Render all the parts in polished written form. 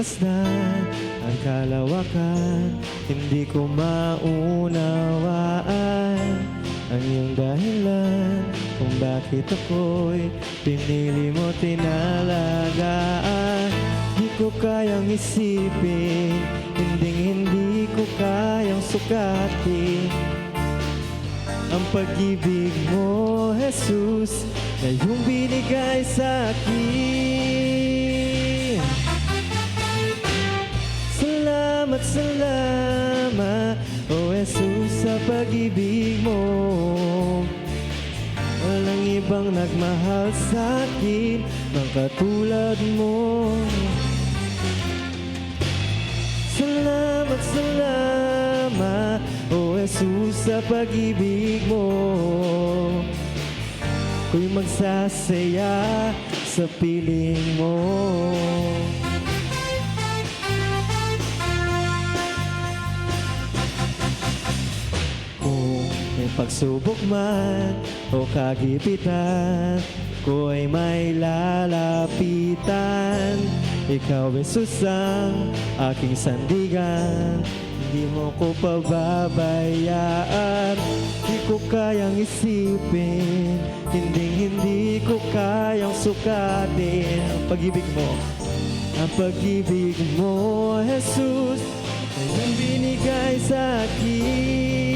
masdan ang kalawakan. Hindi ko maunawaan ang iyong dahilan kung bakit ako'y pinili mo tinalagaan. Di ko kayang isipin, hindi ko kayang sukatin ang pag-ibig mo, Jesus, na iyong binigay sa akin. Salamat, salamat, O Jesus, sa pag-ibig mo. Walang ibang nagmahal sa akin ng katulad mo. Salamat, salamat, O Jesus, sa pag-ibig mo. Ako'y magsasaya sa piling mo. Kung may pagsubok man o kagipitan, ko'y may lalapitan. Ikaw, Jesus, ang aking sandigan. Hindi mo ko pababayaan. Di ko kayang isipin, hindi ko kayang sukatin ang pag-ibig mo. Ang pag-ibig mo, Jesus, ay iyong binigay sa akin.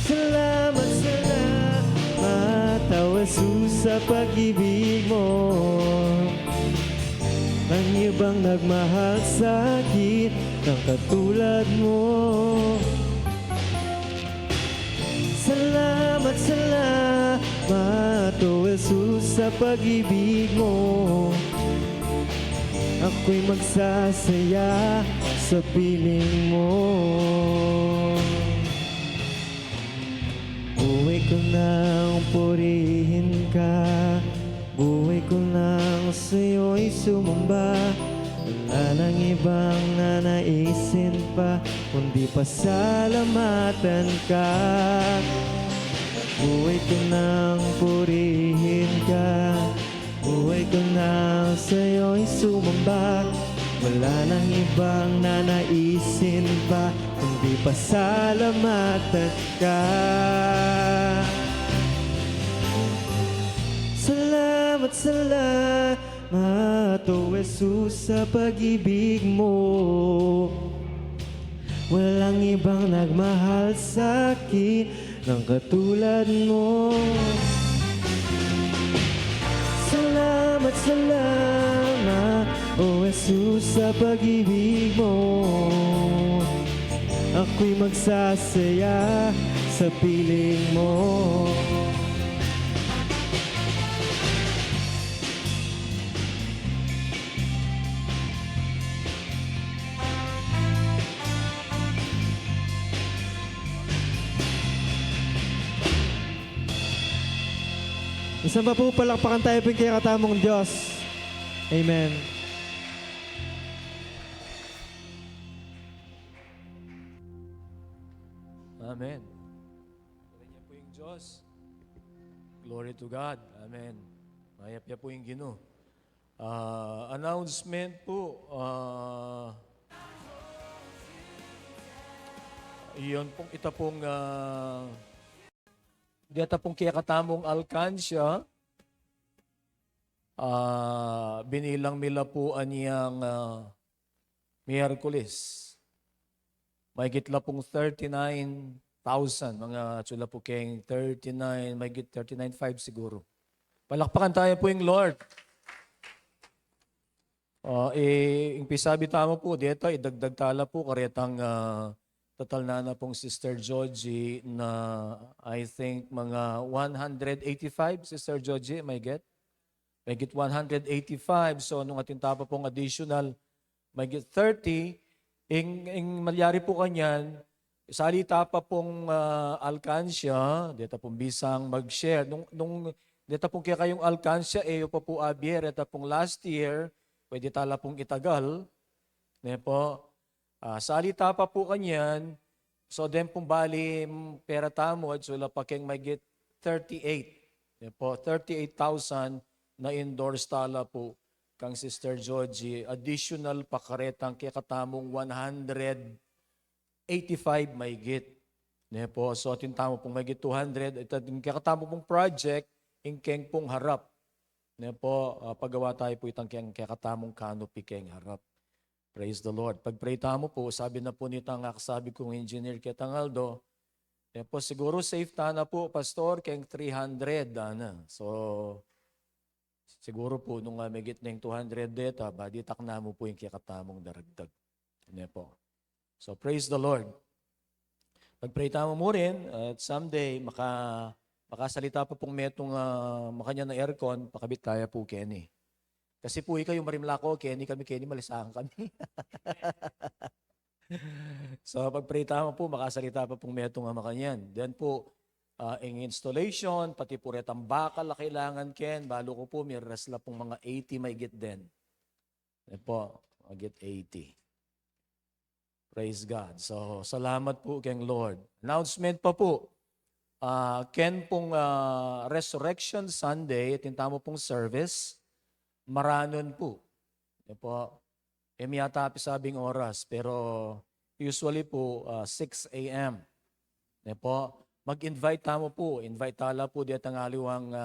Salamat, salamat, O Jesus, sa pag-ibig mo. Ang ibang nagmahal sa akin ng katulad mo. Salamat, salamat, O Jesus, sa pag-ibig mo. Ako'y magsasaya sa piling mo. Buhay ko nang purihin ka, buhay ko nang sa'yo'y sumamba. Wala nang ibang nanaisin pa, kundi pasalamatan ka. Buhay ko nang purihin ka, buhay ko nang sa'yo'y sumamba. Wala nang ibang nanaisin pa, kundi pasalamatan ka. Salamat, salamat, O Jesus, sa pag-ibig mo. Walang ibang nagmahal sa akin ng katulad mo. Salamat, salamat, O Jesus, sa pag-ibig mo. Ako'y magsasaya sa piling mo. Isang pa po palakpakan tayo po kay katamong Diyos. Amen. Amen. Ganyan niya po yung Diyos. Glory to God. Amen. Mayap niya po yung Ginoo. Announcement po. Iyon pong ita pong dito pong kiyakatamong alkansya, binilang mila po aniyang Miyerkules. May gitla pong 39,000, mga tsula po kayong 39, may git 39.5 siguro. Palakpakan tayo po yung Lord. Yung pisabi tamo po, dito, idagdag tala po, karetang total na pong Sister Georgie na I think mga 185, Sister Georgie, may get? May get 185. So, nung ating tapa pong additional, may get 30. Ing malyari po kanyan, salita pa pong alkansya, dito pong bisang mag-share. Nung dito pong kaya kayong alkansya, pa po abier, dito pong last year, pwede tala pong itagal. Po, salita pa po kanyan, so then pong bali pera tamo at sula pa keng may get 38. Po, 38,000 na endorse tala po kang Sister Georgie, additional pa karetang kaya katamong 185 mahigit. Ne po, so tintamo pong mahigit 200, ito yung kaya katamo pong project, ingkeng pong harap. Ne po, paggawa tayo po itang kaya katamong canopy keng harap. Praise the Lord. Pag-pray tamo po, sabi na po nito ang kasabi kong engineer Ketangaldo, ne po, siguro safe ta na po, Pastor, keng 300, ana. So, siguro po, nung megit na yung 200 data, baditak na mo po yung kikatamong daragdag. Ne po. So, praise the Lord. Pag-pray tamo mo rin, at someday, makasalita pa pong metong makanya na aircon, pakabit kaya po, Kenny. Kasi po ikaw yung marimlako, Kenny, malisahan kami. So, pag-pray tamo po, makasalita pa pong metong makanyan. Then po, ang installation, pati po retang bakal na kailangan, Ken, balo ko po, may resla pong mga 80 may git din. Yan po, magit 80. Praise God. So, salamat po keng Lord. Announcement pa po. Ken pong Resurrection Sunday, tintamo pong service, maranon po. Yan po. Miyata sabing oras, pero usually po 6 a.m. Yan po. Mag-invite tamo po. Invite tala po diya ang aliwang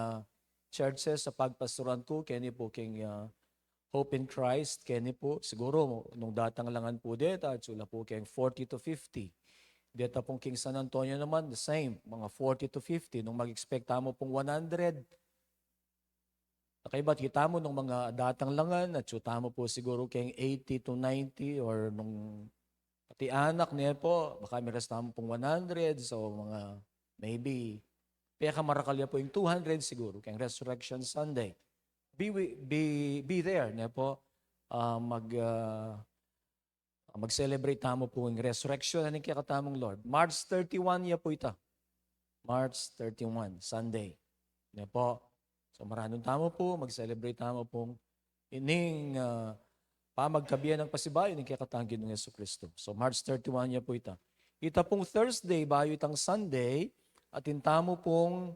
churches sa pagpastoran ko. Kani po king Hope in Christ. Kani po. Siguro nung datang langan po dita. Tsula po king 40 to 50. Dita pong King San Antonio naman, the same. Mga 40 to 50. Nung mag-expect tamo pong 100. Nakaiba't kita mo nung mga datang langan. At tamo po siguro king 80 to 90. Or nung pati anak niya po. Baka may restamo pong 100. So mga maybe, kaya kamarakalya po yung 200 siguro, kaya Resurrection Sunday. Be there, ne po, mag-celebrate tamo po yung resurrection ng kaya katamong Lord. March 31 ya po ita. March 31, Sunday. Ne po. So maraming tamo po, mag-celebrate tamo pong ining pamagkabiyan ng pasibayo ng kaya katangin ng Yesu Cristo. So March 31 ya po ita. Ita pong Thursday, bayo itang Sunday, at intamo pong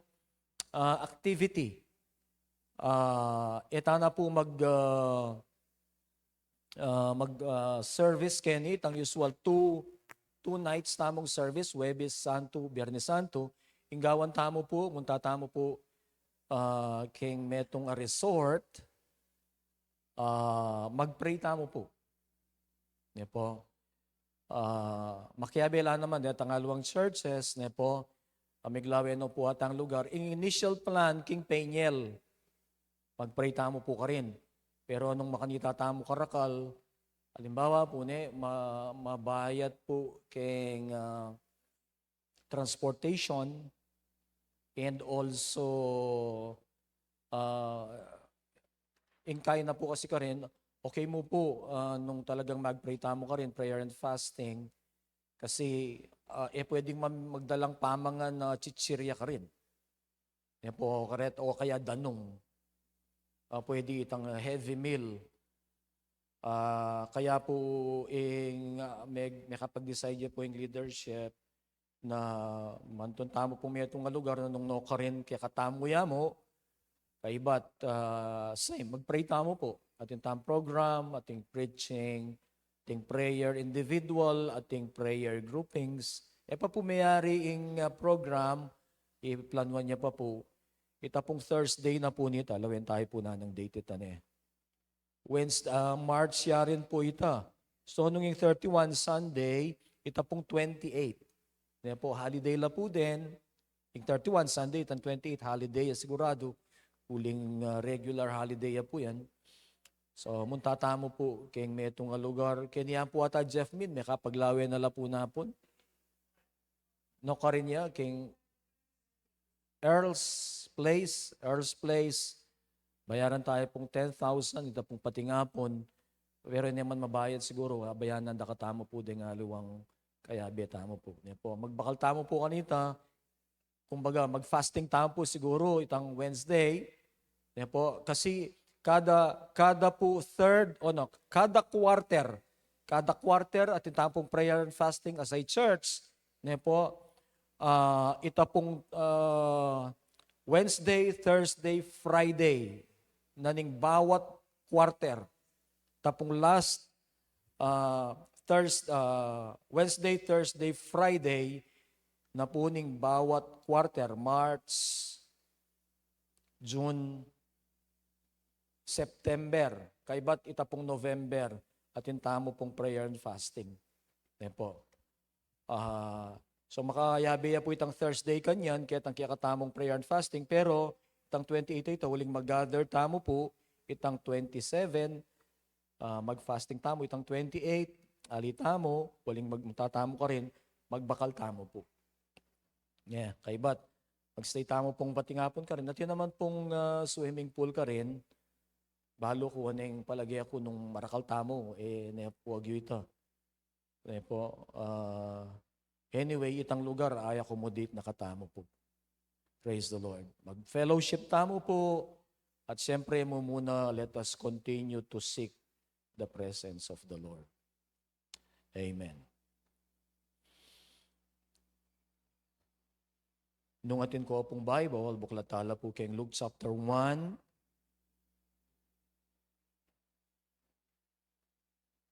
activity. Ita na po mag-service kenit, ang usual two nights tamong service, Huwebes Santo, Biyernes Santo. Inggawan tamo po, munta tamo po king metong a resort, mag-pray tamo po. Ne po. Makiabela naman, tangalawang churches, ne po, Amiglawe no po at ang lugar. In initial plan, King Peñel, pag-pray tamo po ka rin. Pero nung makanita tamo karakal, halimbawa po, mabayad po king transportation and also ingkay na po kasi ka rin, okay mo po nung talagang mag-pray tamo ka rin, prayer and fasting, kasi pwedeng magdalang pamangan na chichirya ka rin. Yan po, karet, o kaya danong. Pwede itang heavy meal. Kaya po, may kapag-decide po yung leadership na mantun tamo po may itong lugar na nung no ka rin kaya katamo ya mo, kaiba't same, mag-pray tamo po. Ating tam program, ating preaching, ating prayer individual, ating prayer groupings. Pa po mayari yung program, i-planuan niya pa po. Ita pong Thursday na po nita, lawin tayo po na ng date ita niya. Wednesday, March ya rin po ita. So nung yung 31 Sunday, ita pong 28. Kaya po, holiday la po din. Yung 31 Sunday, itang 28 holiday, sigurado. Huling regular holiday ya po yan. So, muntatamo po kayong may itong lugar. Kaya po ata Jeff Min, may kapaglawe na la po napon. No ka rin niya, kayong Earl's Place, bayaran tayo pong 10,000, ito pong patingapon. Pero hindi naman mabayad siguro, bayanan da katamo po din nga luwang kaya betamo po. Magbakal tamo po kanita, kumbaga mag-fasting tamo po siguro itang Wednesday. Kasi kada po kada quarter at itapong prayer and fasting as a church, ita pong Wednesday, Thursday, Friday, naning bawat quarter. Tapong last Wednesday, Thursday, Friday, na puning bawat quarter, March, June, September, kaiba't itapong November, at tamo pong prayer and fasting. Yan po. So makayabi po itang Thursday kanyan, kaya tang kiyakatamong prayer and fasting, pero itang 28 ito, huling mag-gather tamo po, itang 27, mag-fasting tamo, itang 28, ali tamo, huling magtatamo ka rin, magbakal tamo po. Yeah, kaiba't mag-stay tamo pong patingapon ka rin, at yun naman pong swimming pool ka rin, balo ko aneng palagi ako nung marakal tamo, napuwag yun ito. Po, anyway, itang lugar ay accommodate na katamo po. Praise the Lord. Mag-fellowship tamo po. At siyempre mo muna, let us continue to seek the presence of the Lord. Amen. Nung atin ko pong Bible, buklatala po kay Luke chapter 1,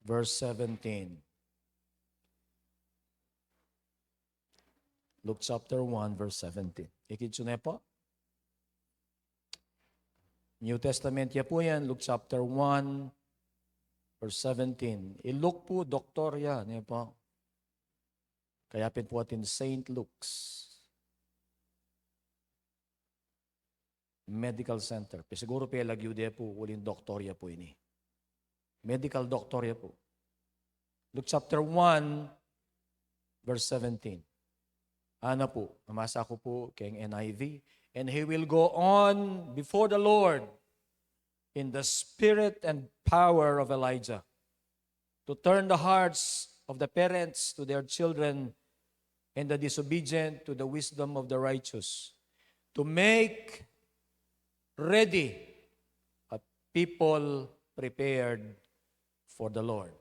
verse 17. Luke chapter 1, verse 17. Ikitso na po. New Testament ya po yan, Luke chapter 1, verse 17. I-Luke po, doktor yan. Yan po. Kaya pin po atin St. Luke's Medical Center. Siguro pa lagyo de po, uling doktor ya po ini. Medical doctor ya po. Luke chapter 1, verse 17. Ana po, namasa ko po kay NIV. And he will go on before the Lord in the spirit and power of Elijah to turn the hearts of the parents to their children and the disobedient to the wisdom of the righteous, to make ready a people prepared for the Lord.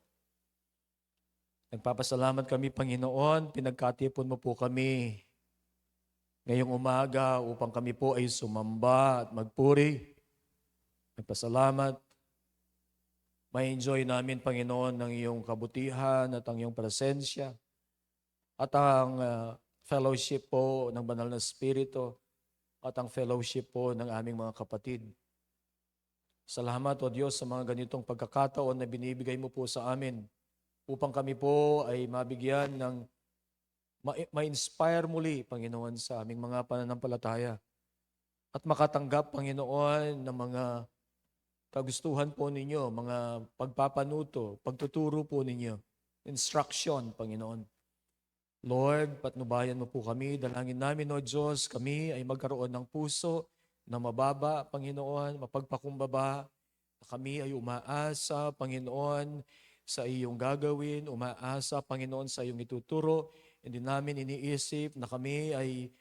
Nagpapasalamat kami, Panginoon, pinagkatipon mo po kami ngayong umaga upang kami po ay sumamba at magpuri. Nagpasalamat. May-enjoy namin, Panginoon, ng iyong kabutihan at ang iyong presensya at ang fellowship po ng Banal na Espiritu at ang fellowship po ng aming mga kapatid. Salamat, O Diyos, sa mga ganitong pagkakataon na binibigay mo po sa amin upang kami po ay mabigyan ng ma-inspire muli, Panginoon, sa aming mga pananampalataya at makatanggap, Panginoon, ng mga kagustuhan po ninyo, mga pagpapanuto, pagtuturo po ninyo, instruction, Panginoon. Lord, patnubayan mo po kami, dalangin namin, O Diyos, kami ay magkaroon ng puso na mababa, Panginoon, mapagpakumbaba, kami ay umaasa, Panginoon, sa iyong gagawin, umaasa, Panginoon, sa iyong ituturo. Hindi namin iniisip na kami ay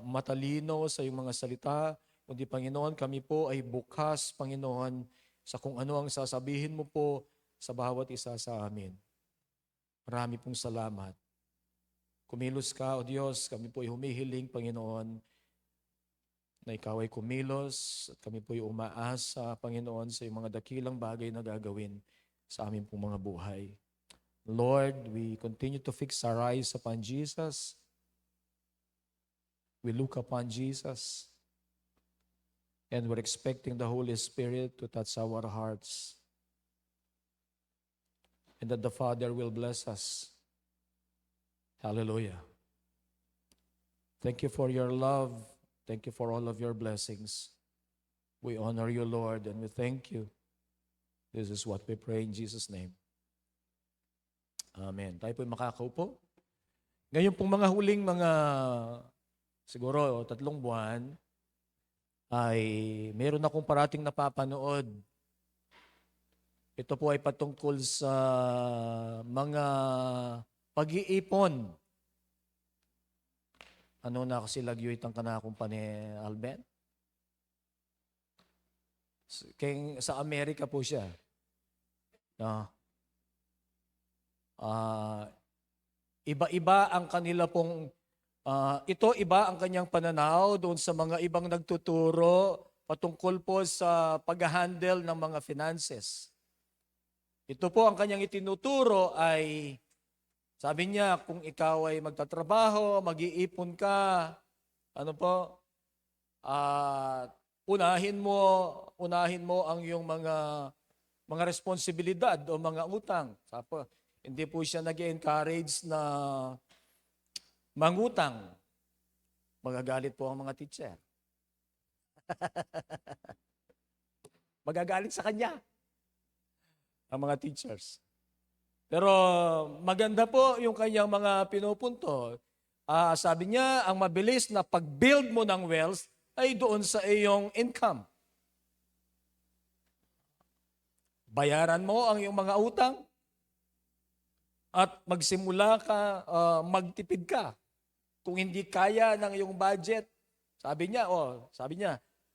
matalino sa iyong mga salita. Kundi, Panginoon, kami po ay bukas, Panginoon, sa kung ano ang sasabihin mo po sa bawat isa sa amin. Marami pong salamat. Kumilos ka, O Diyos, kami po ay humihiling, Panginoon, na ikaw ay kumilos at kami po ay umaasa, Panginoon, sa iyong mga dakilang bagay na gagawin sa aming pong mga buhay. Lord, we continue to fix our eyes upon Jesus. We look upon Jesus. And we're expecting the Holy Spirit to touch our hearts. And that the Father will bless us. Hallelujah. Thank you for your love. Thank you for all of your blessings. We honor you, Lord, and we thank you. This is what we pray in Jesus' name. Amen. Tayo po'y makakaupo. Ngayon pong mga huling siguro 3 buwan, ay meron akong parating napapanood. Ito po ay patungkol sa mga pag-iipon. Ano na kasi lagyo itang kanakong pa ni Alben? Sa Amerika po siya. Iba-iba ang kanila pong, iba ang kanyang pananaw doon sa mga ibang nagtuturo patungkol po sa pag-handle ng mga finances. Ito po ang kanyang itinuturo ay, sabi niya, kung ikaw ay magtatrabaho, mag-iipon ka, ano po, at unahin mo ang iyong mga responsibilidad o mga utang. Hindi po siya nag-encourage na mangutang. Magagalit po ang mga teacher. Magagalit sa kanya ang mga teachers. Pero maganda po yung kanyang mga pinupunto. Sabi niya, ang mabilis na pag-build mo ng wealth ay doon sa iyong income. Bayaran mo ang iyong mga utang at magsimula ka, magtipid ka. Kung hindi kaya ng iyong budget, sabi niya,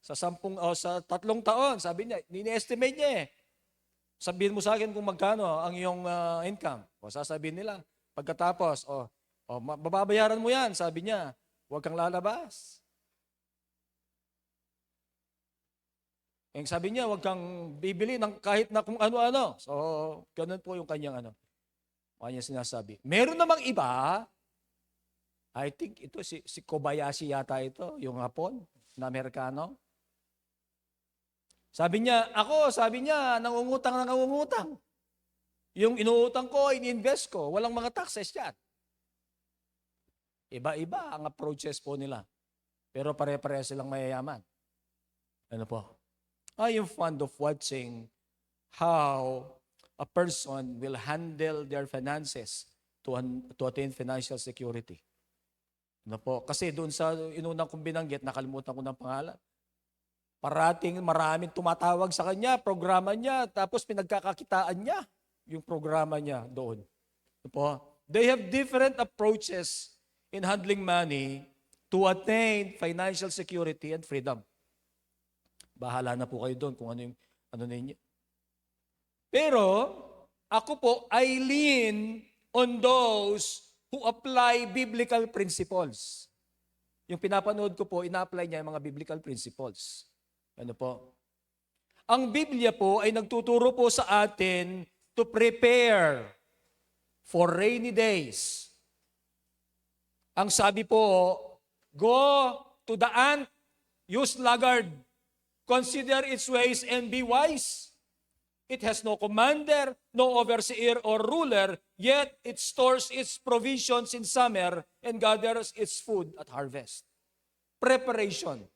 sa 3 taon, sabi niya, ni-estimate niya eh. Sabihin mo sa akin kung magkano ang iyong income. Sasabihin nila. Pagkatapos, mababayaran mo yan, sabi niya. Huwag kang lalabas. Sabi niya, huwag kang bibili ng kahit na kung ano-ano. So, ganun po yung kanyang sinasabi. Meron namang iba, I think ito, si Kobayashi yata ito, yung Hapon na Amerikano. Sabi niya, nangungutang. Yung inuutang ko, ini-invest ko. Walang mga taxes yan. Iba-iba ang approaches po nila. Pero pare-pareha silang mayayaman. Ano po? I am fond of watching how a person will handle their finances to attain financial security. Ano po? Kasi doon sa inunang kong binanggit, nakalimutan ko ng pangalan. Parating maraming tumatawag sa kanya, programa niya, tapos pinagkakakitaan niya yung programa niya doon. Ano po? They have different approaches in handling money to attain financial security and freedom. Bahala na po kayo doon kung ano ninyo. Pero, ako po, I lean on those who apply biblical principles. Yung pinapanood ko po, ina-apply niya yung mga biblical principles. Ano po? Ang Biblia po ay nagtuturo po sa atin to prepare for rainy days. Ang sabi po, go to the ant, use laggard, consider its ways and be wise. It has no commander, no overseer or ruler, yet it stores its provisions in summer and gathers its food at harvest. Preparation.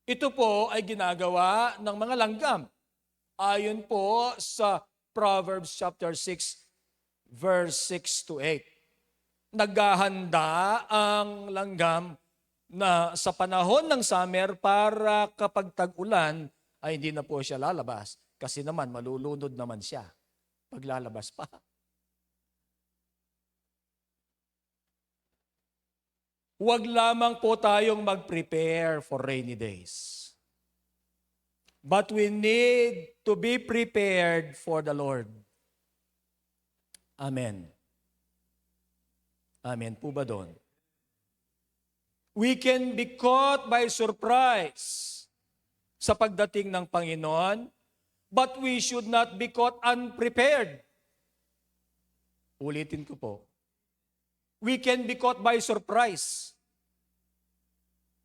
Ito po ay ginagawa ng mga langgam. Ayon po sa Proverbs chapter 6, verse 6 to 8. Naghahanda ang langgam na sa panahon ng summer para kapag tag-ulan ay hindi na po siya lalabas. Kasi naman malulunod naman siya paglalabas pa. Huwag lamang po tayong mag-prepare for rainy days. But we need to be prepared for the Lord. Amen. Amen po ba doon? We can be caught by surprise sa pagdating ng Panginoon, but we should not be caught unprepared. Ulitin ko po. We can be caught by surprise,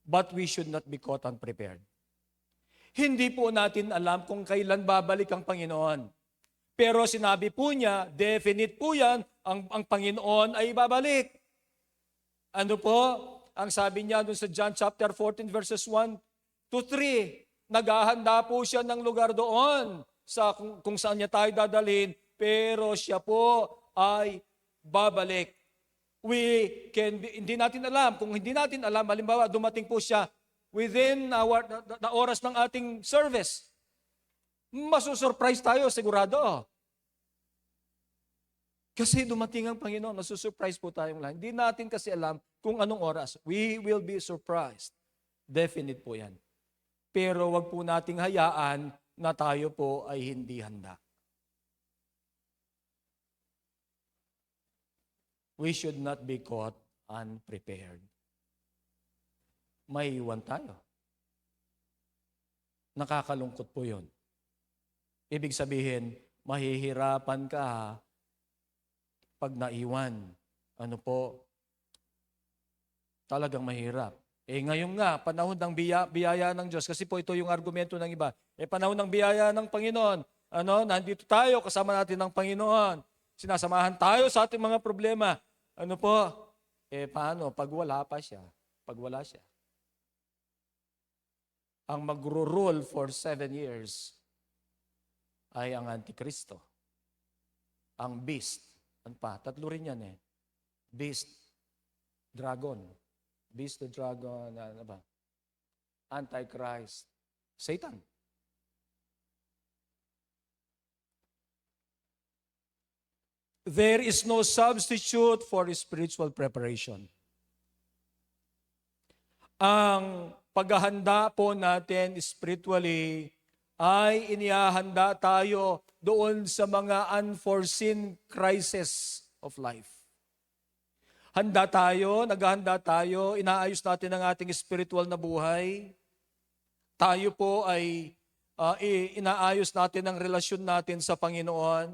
but we should not be caught unprepared. Hindi po natin alam kung kailan babalik ang Panginoon. Pero sinabi po niya, definite po yan, ang Panginoon ay babalik. Ano po? Ang sabi niya doon sa John chapter 14 verses 1 to 3, naghahanda po siya ng lugar doon sa kung saan niya tayo dadalhin, pero siya po ay babalik. Hindi natin alam. Kung hindi natin alam, halimbawa, dumating po siya within the oras ng ating service. Masusurprise tayo, sigurado. Kasi dumating ang Panginoon, masusurprise po tayong lahat. Hindi natin kasi alam kung anong oras. We will be surprised. Definite po yan. Pero wag po nating hayaan na tayo po ay hindi handa. We should not be caught unprepared. May iwan tayo. nakakalungkot po yun. Ibig sabihin, mahihirapan ka pag naiwan. Ano po? Talagang mahirap. Ngayon nga, panahon ng biyaya ng Diyos, kasi po ito yung argumento ng iba. Panahon ng biyaya ng Panginoon, nandito tayo, kasama natin ng Panginoon. Sinasamahan tayo sa ating mga problema. Ano po? Paano? Pag wala pa siya. Pag wala siya. Ang magro-rule for 7 years ay ang Antikristo. Ang beast. Ano pa? Tatlo rin yan Beast, dragon. Beast, the dragon, ano ba? Antichrist, Satan. There is no substitute for spiritual preparation. Ang paghahanda po natin spiritually ay inihahanda tayo doon sa mga unforeseen crisis of life. Naghahanda tayo, inaayos natin ang ating spiritual na buhay. Tayo po ay inaayos natin ang relasyon natin sa Panginoon.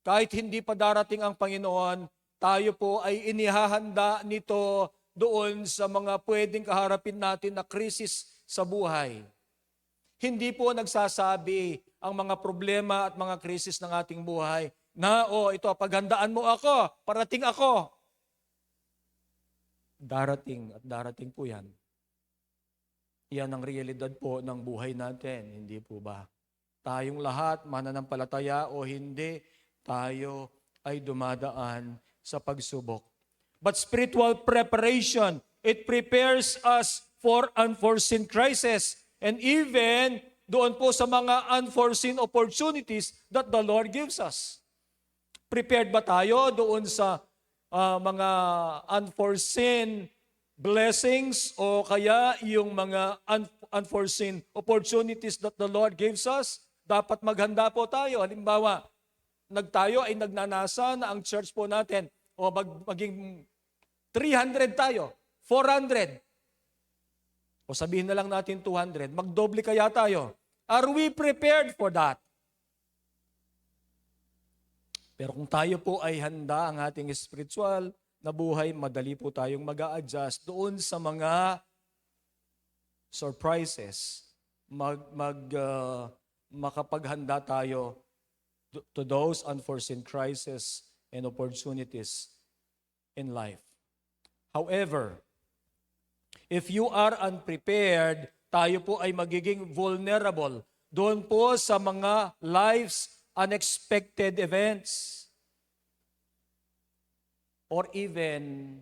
Kahit hindi pa darating ang Panginoon, tayo po ay inihahanda nito doon sa mga pwedeng kaharapin natin na krisis sa buhay. Hindi po nagsasabi ang mga problema at mga krisis ng ating buhay na, ito, paghandaan mo ako, parating ako. Darating at darating po yan. Yan ang realidad po ng buhay natin, hindi po ba? Tayong lahat, mananampalataya o hindi, tayo ay dumadaan sa pagsubok. But spiritual preparation, it prepares us for unforeseen crisis and even doon po sa mga unforeseen opportunities that the Lord gives us. Prepared ba tayo doon sa mga unforeseen blessings o kaya yung mga unforeseen opportunities that the Lord gives us? Dapat maghanda po tayo. Halimbawa, tayo ay nagnanasa na ang church po natin o maging 300 tayo, 400. O sabihin na lang natin 200, magdoble kaya tayo. Are we prepared for that? Pero kung tayo po ay handa ang ating spiritual na buhay, madali po tayong mag-a-adjust doon sa mga surprises. Makapaghanda tayo to those unforeseen crises and opportunities in life. However, if you are unprepared, tayo po ay magiging vulnerable doon po sa mga life's unexpected events. Or even,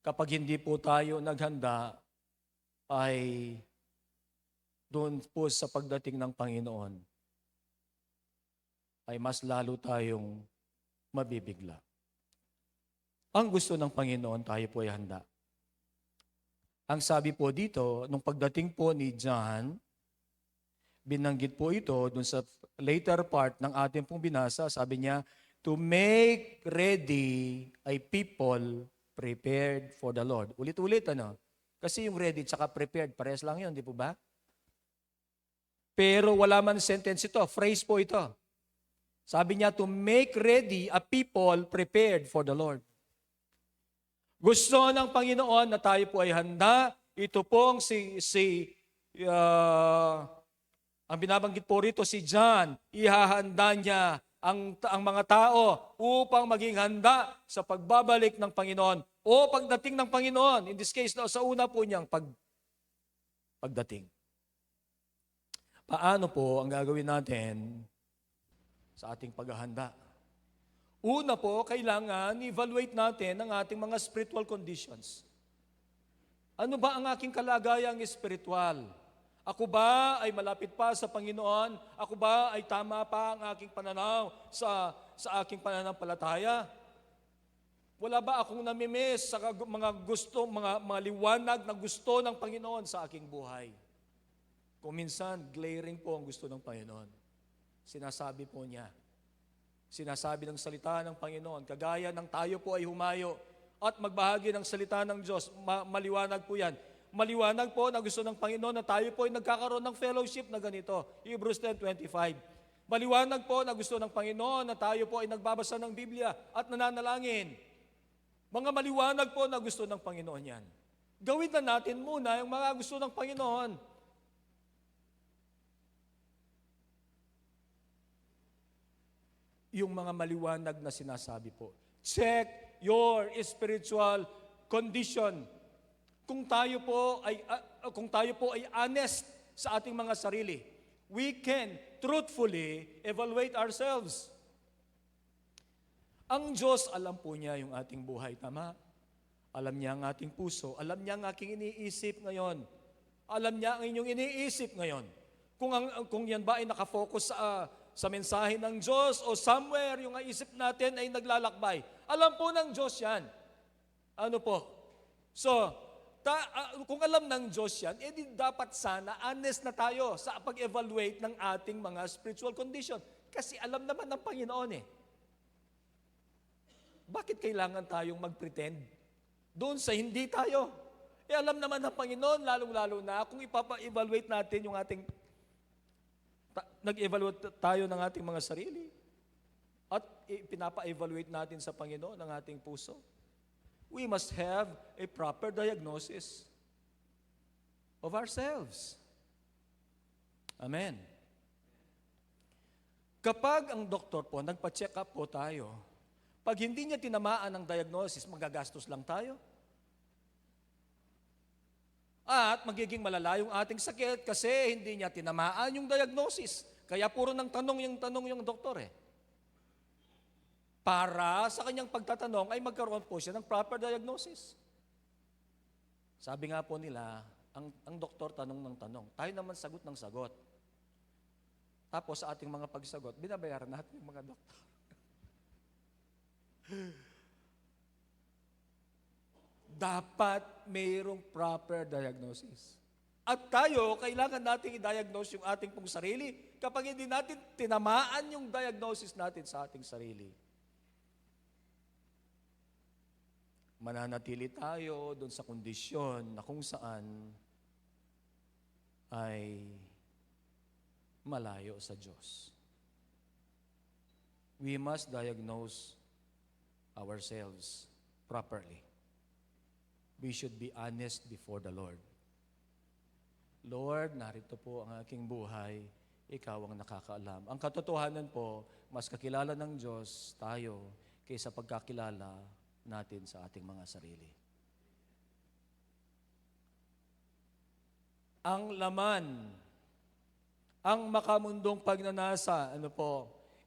kapag hindi po tayo naghanda, ay doon po sa pagdating ng Panginoon, ay mas lalo tayong mabibigla. Ang gusto ng Panginoon, tayo po ay handa. Ang sabi po dito, nung pagdating po ni John, binanggit po ito dun sa later part ng ating pong binasa, sabi niya, to make ready a people prepared for the Lord. Ulit-ulit, Kasi yung ready tsaka prepared, parehas lang yun, di po ba? Pero wala man sentence ito, phrase po ito. Sabi niya, to make ready a people prepared for the Lord. Gusto ng Panginoon na tayo po ay handa. Ito pong ang binabanggit po rito si John, ihahanda niya ang mga tao upang maging handa sa pagbabalik ng Panginoon o pagdating ng Panginoon. In this case, sa una po niyang pagdating. Paano po ang gagawin natin sa ating paghahanda? Una po, kailangan evaluate natin ang ating mga spiritual conditions. Ano ba ang aking kalagayang spiritual? Ako ba ay malapit pa sa Panginoon? Ako ba ay tama pa ang aking pananaw sa aking pananampalataya? Wala ba akong namimiss sa mga gusto, mga liwanag na gusto ng Panginoon sa aking buhay? Kung minsan, glaring po ang gusto ng Panginoon. Sinasabi po niya. Sinasabi ng salita ng Panginoon, kagaya ng tayo po ay humayo at magbahagi ng salita ng Diyos, maliwanag po yan. Maliwanag po na gusto ng Panginoon na tayo po ay nagkakaroon ng fellowship na ganito. Hebrews 10:25. Maliwanag po na gusto ng Panginoon na tayo po ay nagbabasa ng Biblia at nananalangin. Mga maliwanag po na gusto ng Panginoon yan. Gawin na natin muna yung mga gusto ng Panginoon. Yung mga maliwanag na sinasabi po. Check your spiritual condition. Kung tayo po ay honest sa ating mga sarili, we can truthfully evaluate ourselves. Ang Diyos, alam po niya yung ating buhay, tama? Alam niya ang ating puso. Alam niya ang aking iniisip ngayon. Alam niya ang inyong iniisip ngayon. Kung yan ba ay nakafocus sa mensahe ng Diyos o somewhere yung isip natin ay naglalakbay. Alam po ng Diyos yan. Ano po? So, kung alam ng Diyos yan, edi dapat sana honest na tayo sa pag-evaluate ng ating mga spiritual condition. Kasi alam naman ng Panginoon eh. Bakit kailangan tayong mag-pretend? Doon sa hindi tayo. Alam naman ng Panginoon, lalong-lalo na kung ipapa-evaluate natin yung ating, nag-evaluate tayo ng ating mga sarili at pinapa-evaluate natin sa Panginoon ang ating puso. We must have a proper diagnosis of ourselves. Amen. Kapag ang doktor po, nagpa-check up po tayo, pag hindi niya tinamaan ang diagnosis, magagastos lang tayo. At magiging malala yung ating sakit kasi hindi niya tinamaan yung diagnosis. Kaya puro ng tanong yung doktor eh. Para sa kanyang pagtatanong ay magkaroon po siya ng proper diagnosis. Sabi nga po nila, ang doktor tanong ng tanong, tayo naman sagot ng sagot. Tapos sa ating mga pagsagot, binabayaran natin yung mga doktor. Dapat mayroong proper diagnosis. At tayo, kailangan natin i-diagnose yung ating pong sarili kapag hindi natin tinamaan yung diagnosis natin sa ating sarili. Mananatili tayo doon sa kondisyon na kung saan ay malayo sa Diyos. We must diagnose ourselves properly. We should be honest before the Lord. Lord, narito po ang aking buhay, ikaw ang nakakaalam. Ang katotohanan po, mas kakilala ng Diyos tayo kaysa pagkakilala natin sa ating mga sarili. Ang laman, ang makamundong pagnanasa,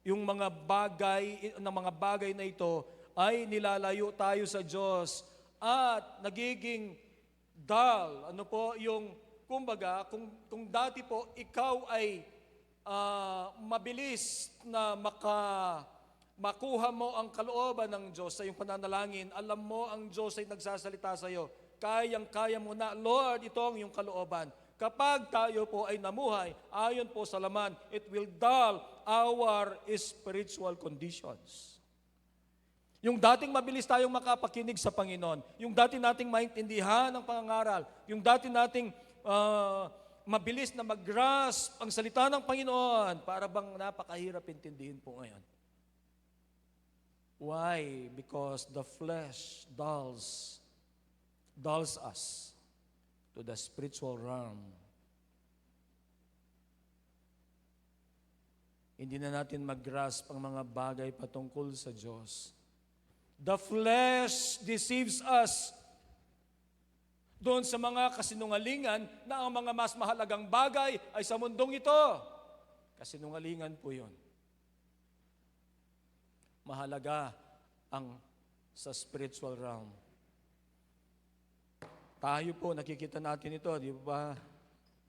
yung mga bagay na ito ay nilalayo tayo sa Diyos at nagiging dull. Kumbaga, kung dati po ikaw ay mabilis na makuha mo ang kalooban ng Diyos sa iyong pananalangin, alam mo ang Diyos ay nagsasalita sa iyo, kayang-kaya mo na, Lord, ito ang iyong kalooban. Kapag tayo po ay namuhay, ayon po sa laman, it will dull our spiritual conditions. Yung dating mabilis tayong makapakinig sa Panginoon, yung dati nating maintindihan ang pangangaral, yung dati nating mabilis na mag-grasp ang salita ng Panginoon, para bang napakahirap intindihin po ngayon. Why? Because the flesh dulls us to the spiritual realm. Hindi na natin mag-grasp ang mga bagay patungkol sa Diyos. The flesh deceives us doon sa mga kasinungalingan na ang mga mas mahalagang bagay ay sa mundong ito. Kasinungalingan po yun. Mahalaga ang sa spiritual realm. Tayo po, nakikita natin ito, di ba?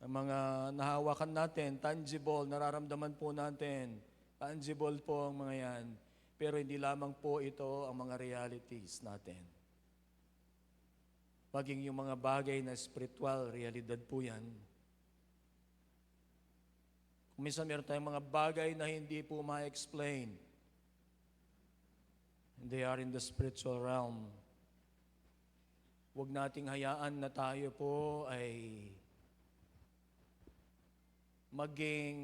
Ang mga nahawakan natin, tangible, nararamdaman po natin. Tangible po ang mga yan. Pero hindi lamang po ito ang mga realities natin. Maging yung mga bagay na spiritual, realidad po yan. Kung minsan meron tayong mga bagay na hindi po ma-explain. They are in the spiritual realm. Huwag nating hayaan na tayo po ay maging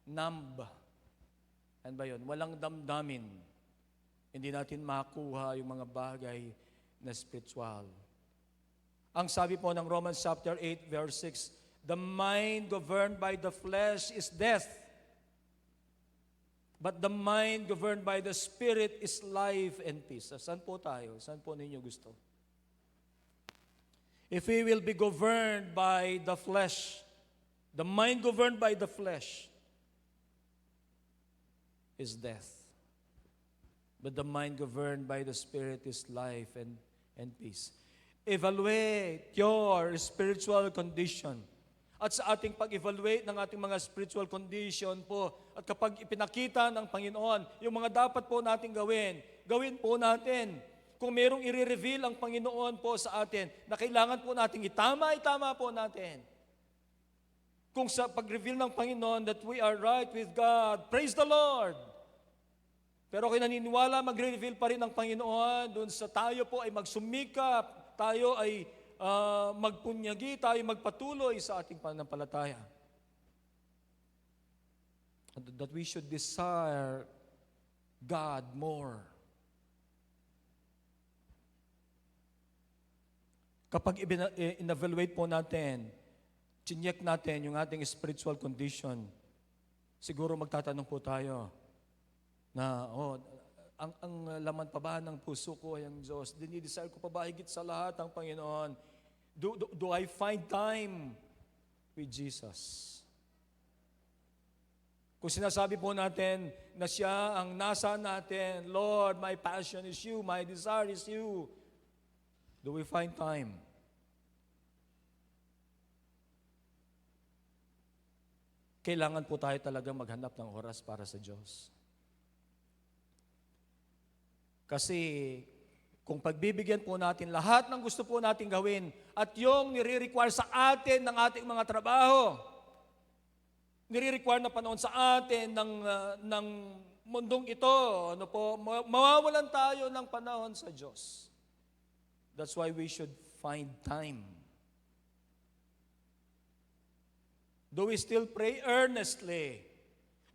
numb. Ano ba yun? Walang damdamin. Hindi natin makuha yung mga bagay na spiritual. Ang sabi po ng Romans chapter 8 verse 6, the mind governed by the flesh is death, but the mind governed by the Spirit is life and peace. Saan po tayo? Saan po ninyo gusto? If we will be governed by the flesh, the mind governed by the flesh is death. But the mind governed by the Spirit is life and peace. Evaluate your spiritual condition. At sa ating pag-evaluate ng ating mga spiritual condition po, at kapag ipinakita ng Panginoon, yung mga dapat po natin gawin po natin. Kung merong i-reveal ang Panginoon po sa atin, na kailangan po natin itama po natin. Kung sa pag-reveal ng Panginoon that we are right with God, praise the Lord! Pero kinaniniwala, magre-reveal pa rin ng Panginoon doon sa tayo po ay magsumikap, tayo ay magpunyagi, tayo magpatuloy sa ating pananampalataya. That we should desire God more. Kapag in-evaluate po natin, chinyek natin yung ating spiritual condition, siguro magtatanong po tayo na, ang laman pa ba ng puso ko ay ang Diyos? Dinidesire ko pa ba higit sa lahat ang Panginoon? Do I find time with Jesus? Kung sinasabi po natin na siya ang nasa natin, Lord, my passion is you, my desire is you, do we find time? Kailangan po tayo talaga maghanap ng oras para sa Diyos. Kasi kung pagbibigyan po natin lahat ng gusto po natin gawin at yung nire-require sa atin ng ating mga trabaho, nire-require na panahon sa atin ng mundong ito, mawawalan tayo ng panahon sa Diyos. That's why we should find time. Do we still pray earnestly?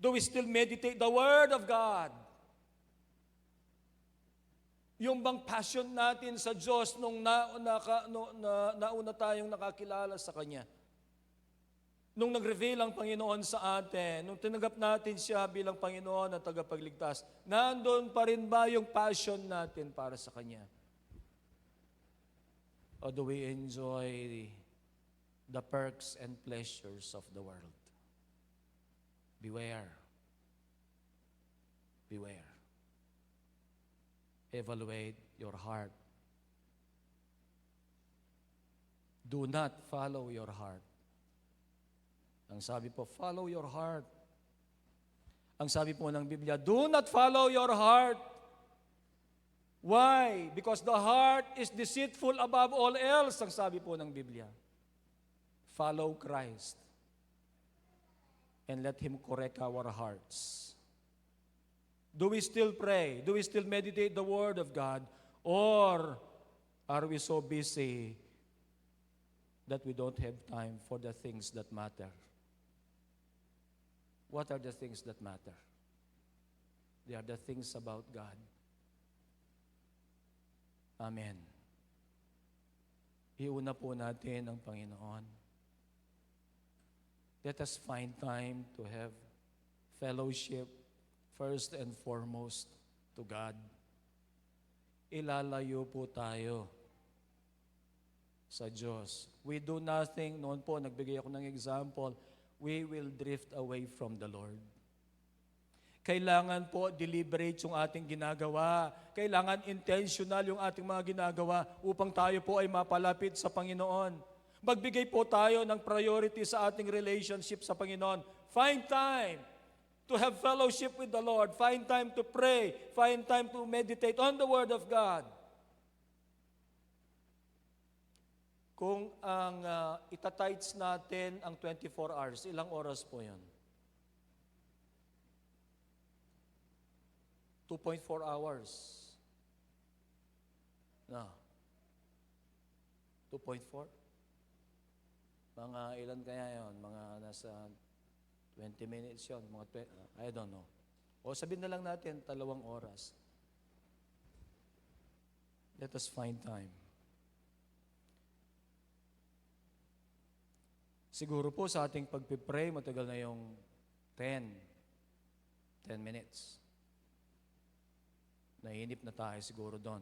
Do we still meditate the Word of God? Yung bang passion natin sa Diyos nung nauna tayong nakakilala sa Kanya? Nung nag-reveal ang Panginoon sa atin, nung tinanggap natin siya bilang Panginoon at tagapagligtas, nandun pa rin ba yung passion natin para sa Kanya? Or do we enjoy the perks and pleasures of the world? Beware. Beware. Evaluate your heart. Do not follow your heart. Ang sabi po, follow your heart. Ang sabi po ng Biblia, do not follow your heart. Why? Because the heart is deceitful above all else, ang sabi po ng Biblia. Follow Christ and let Him correct our hearts. Do we still pray? Do we still meditate the Word of God? Or are we so busy that we don't have time for the things that matter? What are the things that matter? They are the things about God. Amen. Iuna po natin ang Panginoon. Let us find time to have fellowship first and foremost to God. Ilalayo po tayo sa Diyos. We do nothing. Noon po, nagbigay ako ng example. We will drift away from the Lord. Kailangan po deliberate yung ating ginagawa. Kailangan intentional yung ating mga ginagawa upang tayo po ay mapalapit sa Panginoon. Magbigay po tayo ng priority sa ating relationship sa Panginoon. Find time to have fellowship with the Lord. Find time to pray. Find time to meditate on the Word of God. Kung ang itatights natin ang 24 hours, ilang oras po yun? 2.4 hours. No. 2.4? Mga ilan kaya yon? Mga nasa 20 minutes yon, mga I don't know. O sabihin na lang natin, 2 oras. Let us find time. Siguro po sa ating pagpipray, matagal na yung 10 minutes. Nainip na tayo siguro doon.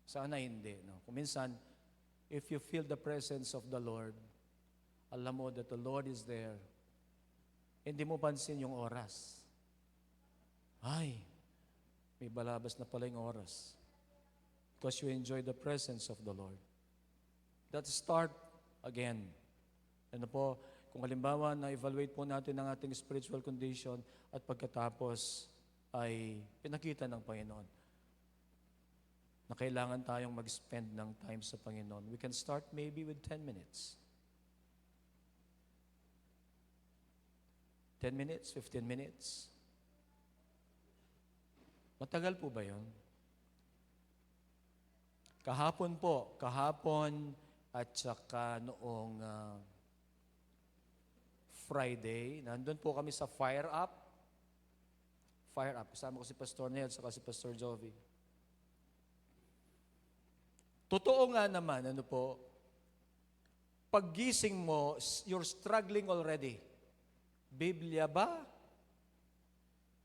Sana hindi. No? Kung minsan, if you feel the presence of the Lord, alam mo that the Lord is there, hindi mo pansin yung oras. Ay, may balabas na pala yung oras. Because you enjoy the presence of the Lord. Let's start again. Ano po, kung halimbawa na-evaluate po natin ang ating spiritual condition at pagkatapos ay pinakita ng Panginoon na kailangan tayong mag-spend ng time sa Panginoon. We can start maybe with 10 minutes. 10 minutes, 15 minutes. Matagal po ba yun? Kahapon at saka noong Friday, nandun po kami sa Fire Up. Fire Up, kasama ko si Pastor Nel at si Pastor Jovi. Totoo nga naman, ano po, paggising mo, you're struggling already. Biblia ba?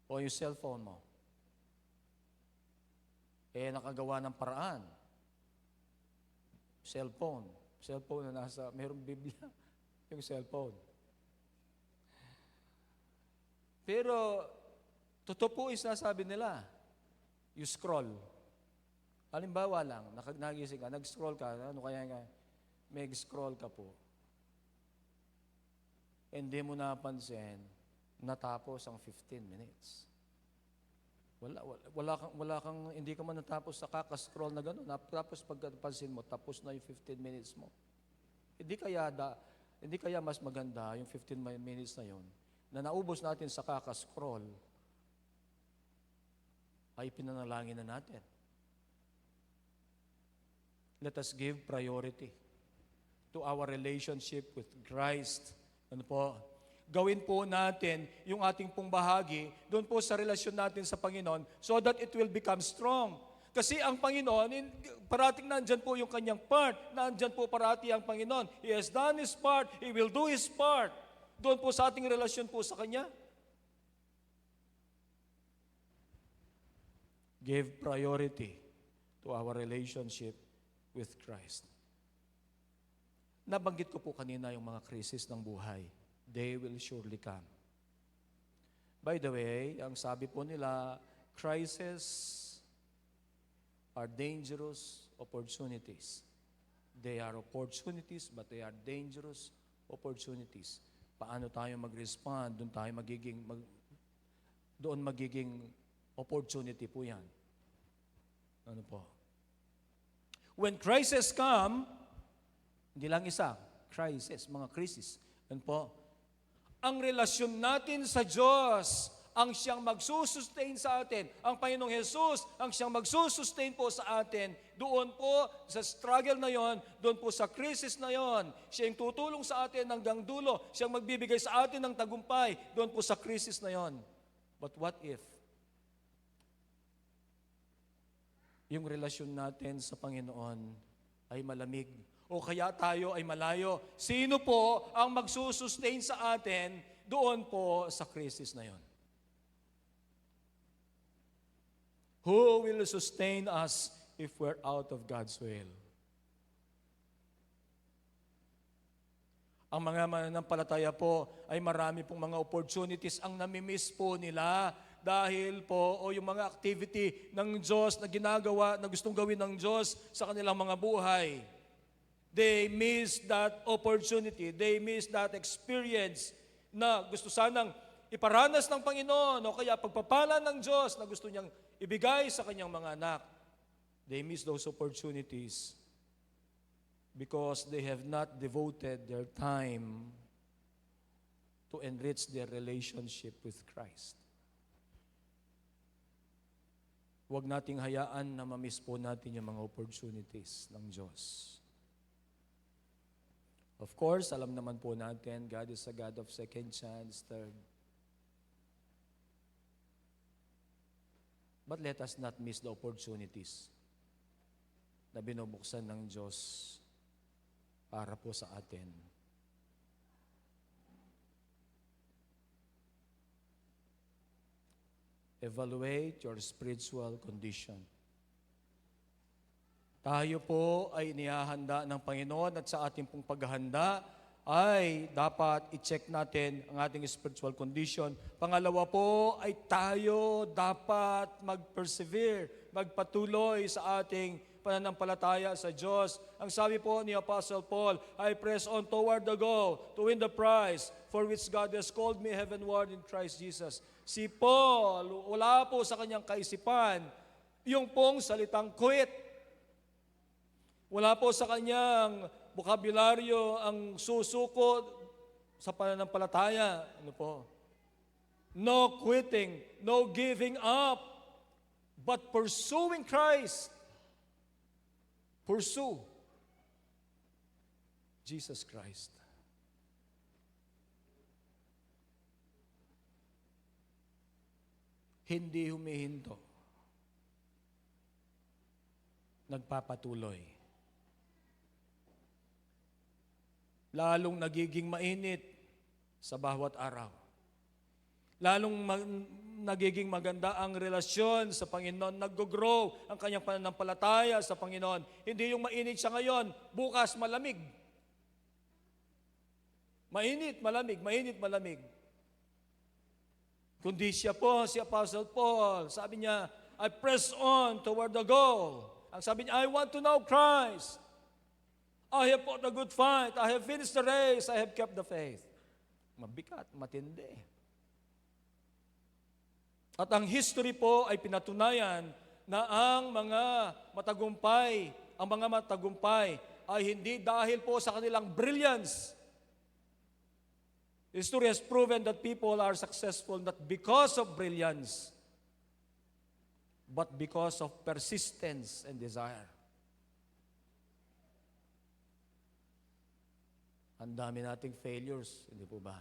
O yung cellphone mo? Nakagawa ng paraan. Cellphone. Cellphone na mayroong Biblia. Yung cellphone. Pero, totoo po isasabi nila, you scroll. Halimbawa lang, nagising ka, nag-scroll ka, ano kaya nga, mag-scroll ka po. Hindi mo napansin, natapos ang 15 minutes. Hindi ka man natapos sa kakascroll na gano'n. Tapos pagkapansin mo, tapos na yung 15 minutes mo. Hindi kaya mas maganda yung 15 minutes na yon na naubos natin sa kakascroll, ay pinanalangin na natin. Let us give priority to our relationship with Christ. Ano po? Gawin po natin yung ating pong bahagi doon po sa relasyon natin sa Panginoon so that it will become strong. Kasi ang Panginoon, parating nandyan po yung kanyang part. Nandyan po parati ang Panginoon. He has done His part. He will do His part. Doon po sa ating relasyon po sa Kanya. Give priority to our relationship with Christ. Nabanggit ko po kanina yung mga krisis ng buhay. They will surely come. By the way, ang sabi po nila, crises are dangerous opportunities. They are opportunities, but they are dangerous opportunities. Paano tayo mag-respond? Doon magiging opportunity po yan. Ano po? When crises come, hindi lang isa, crisis, mga crisis. Ano po? Ang relasyon natin sa Diyos, ang siyang magsusustain sa atin. Ang Panginoong Jesus, ang siyang magsusustain po sa atin. Doon po sa struggle na yon, doon po sa crisis na yon, siya yung tutulong sa atin hanggang dulo. Siyang magbibigay sa atin ng tagumpay doon po sa crisis na yon. But what if yung relasyon natin sa Panginoon ay malamig o kaya tayo ay malayo? Sino po ang magsusustain sa atin doon po sa crisis na yon? Who will sustain us if we're out of God's will? Ang mga mananampalataya po ay marami pong mga opportunities ang namimiss po nila dahil po yung mga activity ng Diyos na ginagawa, na gustong gawin ng Diyos sa kanilang mga buhay. They miss that opportunity. They miss that experience na gusto sanang iparanas ng Panginoon o kaya pagpapala ng Diyos na gusto niyang ibigay sa kanyang mga anak. They miss those opportunities because they have not devoted their time to enrich their relationship with Christ. Huwag nating hayaan na mamiss po natin yung mga opportunities ng Diyos. Of course, alam naman po natin, God is a God of second chance, third. But let us not miss the opportunities na binubuksan ng Diyos para po sa atin. Evaluate your spiritual condition. Tayo po ay inihahanda ng Panginoon at sa ating pong paghahanda ay dapat i-check natin ang ating spiritual condition. Pangalawa po ay tayo dapat mag-persevere, magpatuloy sa ating pananampalataya sa Diyos. Ang sabi po ni Apostle Paul, I press on toward the goal to win the prize for which God has called me heavenward in Christ Jesus. Si Paul, wala po sa kanyang kaisipan yung pong salitang quit. Wala po sa kanyang bokabularyo ang susuko sa pananampalataya. Ano po? No quitting, no giving up, but pursuing Christ. Pursue Jesus Christ. Hindi humihinto. Nagpapatuloy. Lalong nagiging mainit sa bawat araw. Lalong nagiging maganda ang relasyon sa Panginoon. Nag-grow ang kanyang pananampalataya sa Panginoon. Hindi yung mainit siya ngayon, bukas malamig. Mainit, malamig, mainit, malamig. Kundi siya po, si Apostle Paul, sabi niya, I press on toward the goal. Ang sabi niya, I want to know Christ. I have fought a good fight. I have finished the race. I have kept the faith. Mabigat, matindi. At ang history po ay pinatunayan na ang mga matagumpay ay hindi dahil po sa kanilang brilliance. History has proven that people are successful not because of brilliance, but because of persistence and desire. Ang dami nating failures, hindi po ba?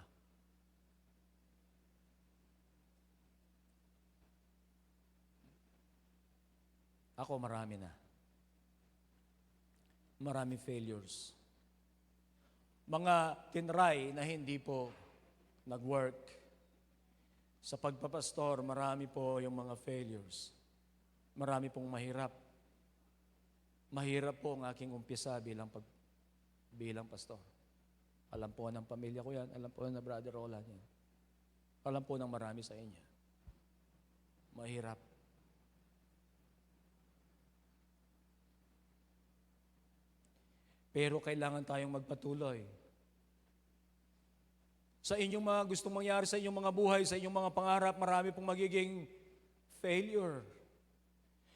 Ako marami na. Maraming failures. Mga tinry na hindi po nag-work. Sa pagpapastor, marami po yung mga failures. Marami pong mahirap. Mahirap po ang aking umpisa bilang pastor. Alam po ng pamilya ko yan. Alam po ng Brother Roland yan. Alam po ng marami sa inyo. Mahirap. Pero kailangan tayong magpatuloy. Sa inyong mga gustong mangyari sa inyong mga buhay, sa inyong mga pangarap, marami pong magiging failure.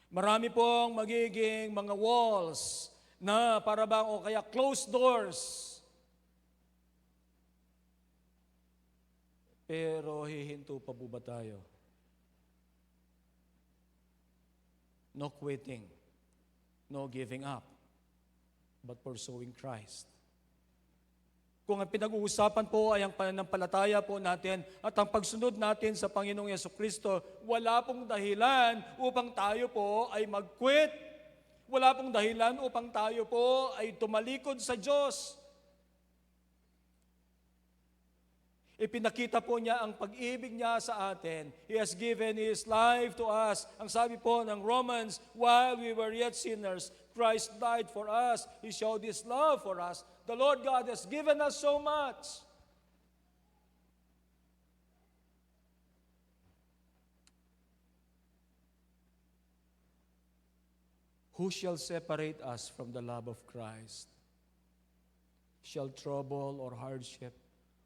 Marami pong magiging mga walls na para bang o kaya closed doors. Pero hihinto pa po ba tayo? No quitting, no giving up, but pursuing Christ. Kung ang pinag-uusapan po ay ang pananampalataya po natin at ang pagsunod natin sa Panginoong Yesukristo, wala pong dahilan upang tayo po ay mag-quit. Wala pong dahilan upang tayo po ay tumalikod sa Diyos. Ipinakita po niya ang pag-ibig niya sa atin. He has given His life to us. Ang sabi po ng Romans, while we were yet sinners, Christ died for us. He showed His love for us. The Lord God has given us so much. Who shall separate us from the love of Christ? Shall trouble or hardship,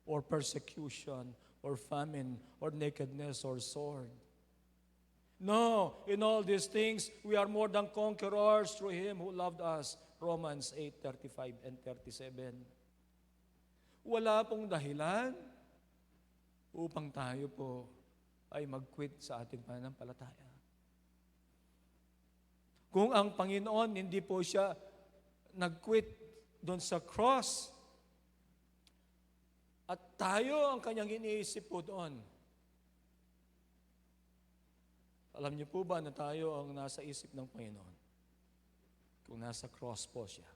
or persecution, or famine, or nakedness, or sword? No, in all these things, we are more than conquerors through Him who loved us. Romans 8:35 and 37. Wala pong dahilan upang tayo po ay mag-quit sa ating pananampalataya. Kung ang Panginoon hindi po siya nag-quit doon sa cross, At tayo ang kanyang iniisip po doon. Alam niyo po ba na tayo ang nasa isip ng Panginoon? Kung nasa cross po siya.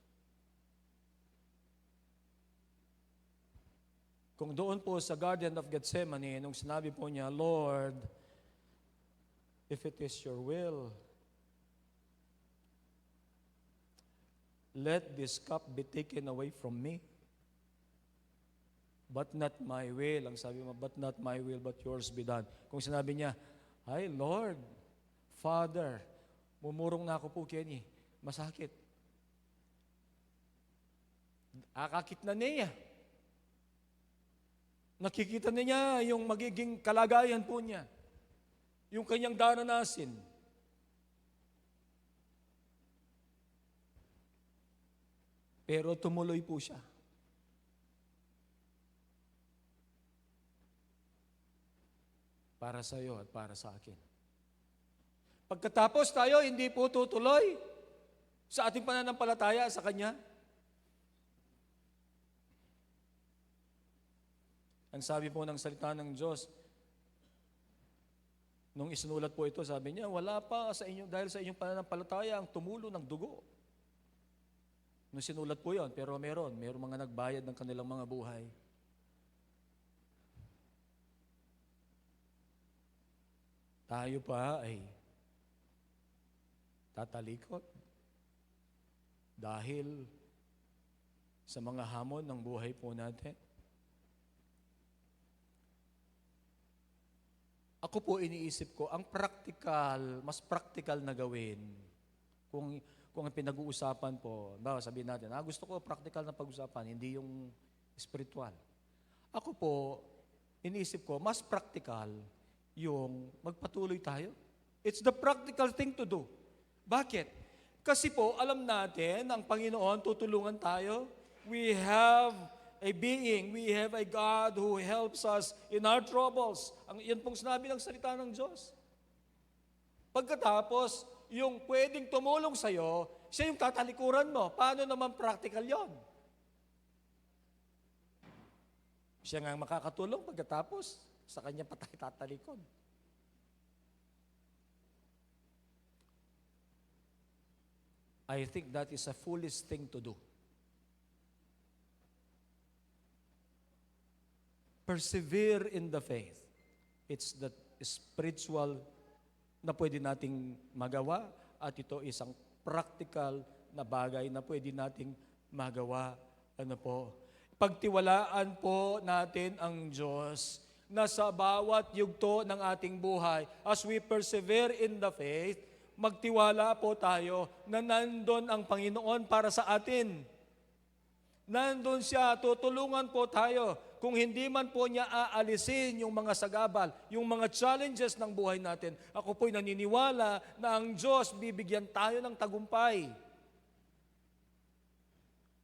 Kung doon po sa Garden of Gethsemane, nung sinabi po niya, Lord, if it is your will, let this cup be taken away from me. But not my will. Ang sabi mo, but not my will, but yours be done. Kung sinabi niya, ay Lord, Father, mumurong na ako po Kenny, masakit. Akakit na niya. Nakikita na niya yung magiging kalagayan po niya. Yung kanyang daranasin. Pero tumuloy po siya. Para sa iyo at para sa akin. Pagkatapos tayo, hindi po tutuloy sa ating pananampalataya sa Kanya. Ang sabi po ng salita ng Diyos, nung isinulat po ito, sabi niya, wala pa sa inyo, dahil sa inyong pananampalataya ang tumulo ng dugo. Nung sinulat po yon, pero meron mga nagbayad ng kanilang mga buhay. Tayo pa ay tatalikod dahil sa mga hamon ng buhay po natin. Ako po iniisip ko, ang mas practical na gawin, kung ang pinag-uusapan po, sabihin natin, gusto ko practical na pag-usapan, hindi yung spiritual. Ako po, iniisip ko, mas practical yung magpatuloy tayo. It's the practical thing to do. Bakit? Kasi po, alam natin, ang Panginoon, tutulungan tayo. We have a being, we have a God who helps us in our troubles. Yan pong sinabi ng salita ng Diyos. Pagkatapos, yung pwedeng tumulong sa'yo, siya yung tatalikuran mo. Paano naman practical yon? Siya nga makakatulong pagkatapos, sa kanya pa tayo tatalikod. I think that is a foolish thing to do. Persevere in the faith. It's the spiritual na pwede nating magawa at ito isang practical na bagay na pwede nating magawa. Pagtiwalaan po natin ang Diyos na sa bawat yugto ng ating buhay, as we persevere in the faith, magtiwala po tayo na nandun ang Panginoon para sa atin. Nandun siya, tutulungan po tayo. Kung hindi man po niya aalisin yung mga sagabal, yung mga challenges ng buhay natin, ako po'y naniniwala na ang Diyos bibigyan tayo ng tagumpay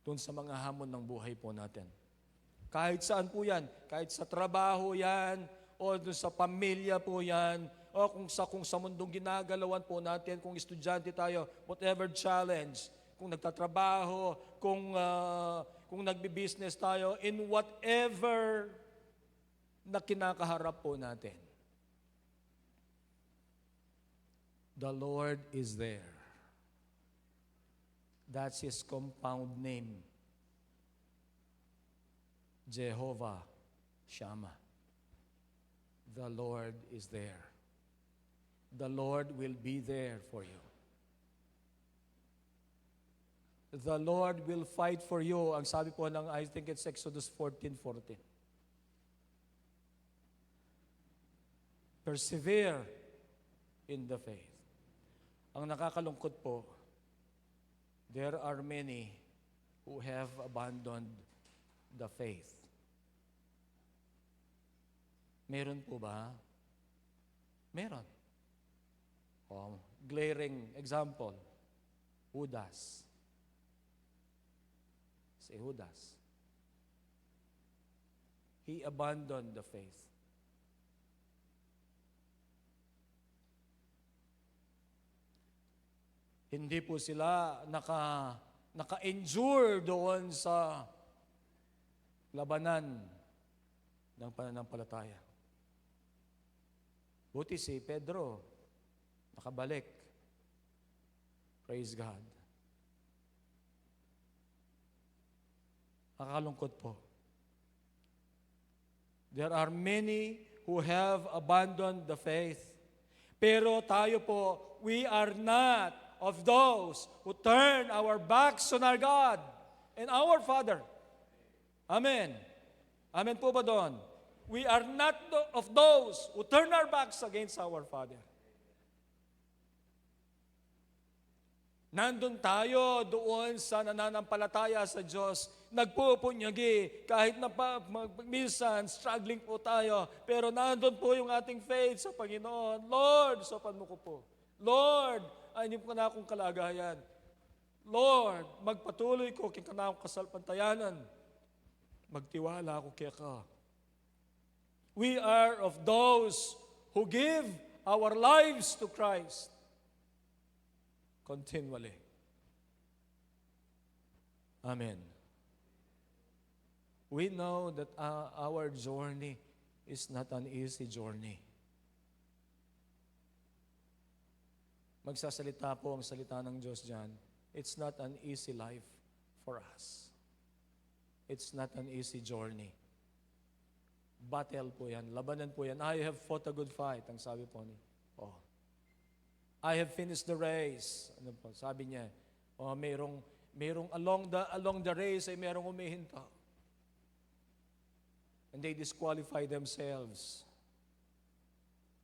doon sa mga hamon ng buhay po natin. Kahit saan po yan, kahit sa trabaho yan, o doon sa pamilya po yan, o kung sa mundong ginagalawan po natin, kung estudyante tayo, whatever challenge, kung nagtatrabaho, kung nagbi-business tayo, in whatever na kinakaharap po natin. The Lord is there. That's His compound name. Jehovah Shammah. The Lord is there. The Lord will be there for you. The Lord will fight for you. Ang sabi po ng, I think it's Exodus 14:14. Persevere in the faith. Ang nakakalungkot po, there are many who have abandoned the faith. Meron po ba? Meron. Glaring example, Judas. Si Judas. He abandoned the faith. Hindi po sila naka-endure doon sa labanan ng pananampalataya. Buti si Pedro, nakabalik. Praise God. Nakakalungkot po. There are many who have abandoned the faith. Pero tayo po, we are not of those who turn our backs on our God and our Father. Amen. Amen po ba doon? We are not of those who turn our backs against our Father. Nandun tayo doon sa nananampalataya sa Diyos, nagpupunyagi, kahit na minsan struggling po tayo, pero nandun po yung ating faith sa Panginoon. Lord, sopan mo ko po. Lord, ayun ko na akong kalagayan. Lord, magpatuloy ko kung na akong kasalpantayanan. Magtiwala ako kaya ka. We are of those who give our lives to Christ. Continually. Amen. We know that our journey is not an easy journey. Magsasalita po ang salita ng Diyos dyan. It's not an easy life for us. It's not an easy journey. Battle po yan. Labanan po yan. I have fought a good fight. Ang sabi po ni Paul. I have finished the race. Ano po? Sabi niya, mayroong along the race ay mayroong humihinto. And they disqualify themselves.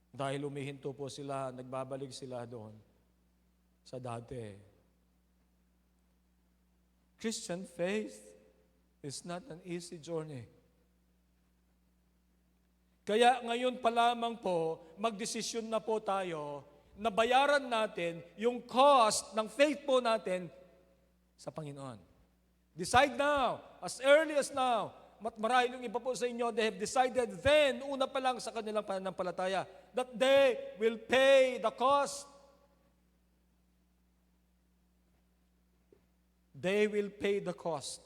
Dahil humihinto po sila, nagbabalik sila doon sa dati. Christian faith is not an easy journey. Kaya ngayon pa lamang po, magdesisyon na po tayo na bayaran natin yung cost ng faith po natin sa Panginoon. Decide now, as early as now. Marahil yung iba po sa inyo, they have decided then, una pa lang sa kanilang pananampalataya, that they will pay the cost. They will pay the cost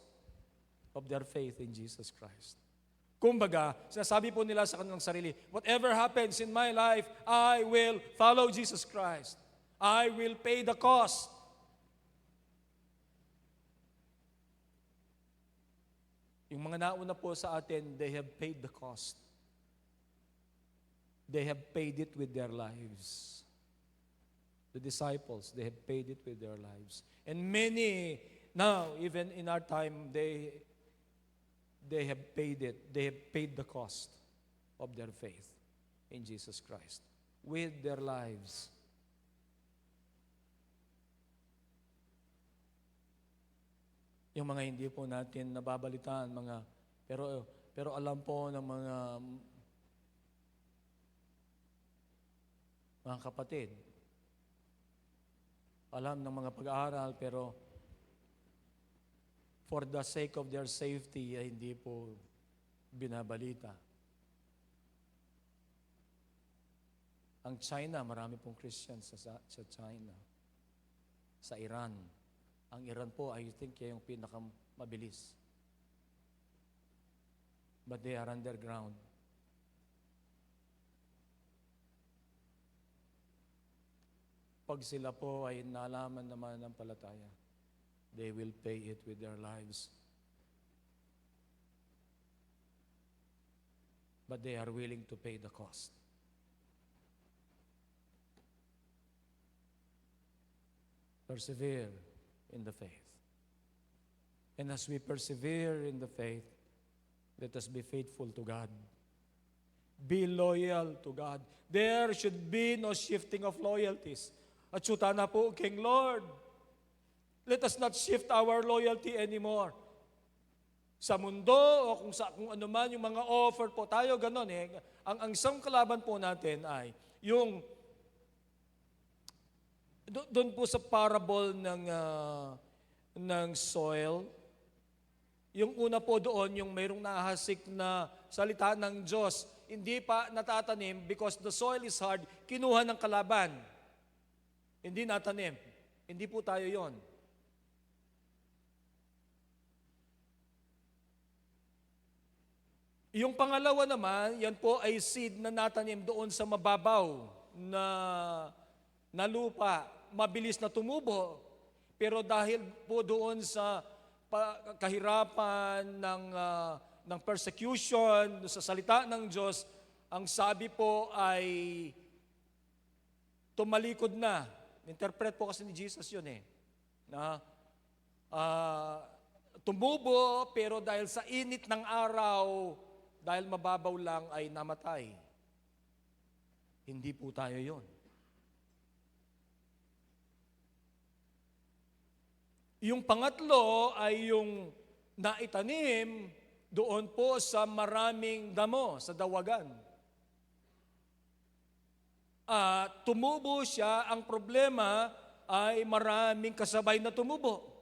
of their faith in Jesus Christ. Kumbaga, sinasabi po nila sa kanilang sarili, whatever happens in my life, I will follow Jesus Christ. I will pay the cost. Yung mga nauna po sa atin, they have paid the cost. They have paid it with their lives. The disciples, they have paid it with their lives. And many, now, even in our time, they have paid it. They have paid the cost of their faith in Jesus Christ with their lives. Yung mga hindi po natin nababalitaan, pero alam po ng mga kapatid, alam ng mga pag-aaral, pero for the sake of their safety, ay hindi po binabalita. Ang China, marami pong Christians sa China. Sa Iran. Ang Iran po, I think, yung pinakamabilis. But they are underground. Pag sila po ay nalaman naman ng palataya, they will pay it with their lives. But they are willing to pay the cost. Persevere in the faith. And as we persevere in the faith, let us be faithful to God. Be loyal to God. There should be no shifting of loyalties. At suta na po, King Lord, let us not shift our loyalty anymore. Sa mundo o kung ano man yung mga offer po tayo, ganon eh. Ang isang kalaban po natin ay yung doon po sa parable ng soil, yung una po doon, yung mayroong nahasik na salita ng Diyos, hindi pa natatanim because the soil is hard, kinuha ng kalaban. Hindi natanim. Hindi po tayo yon. Yung pangalawa naman, yan po ay seed na natanim doon sa mababaw na lupa. Mabilis na tumubo, pero dahil po doon sa kahirapan ng persecution, sa salita ng Diyos, ang sabi po ay tumalikod na. Interpret po kasi ni Jesus yun eh. Na, tumubo, pero dahil sa init ng araw, dahil mababaw lang ay namatay. Hindi po tayo yon. Yung pangatlo ay yung naitanim doon po sa maraming damo, sa dawagan. Tumubo siya, ang problema ay maraming kasabay na tumubo.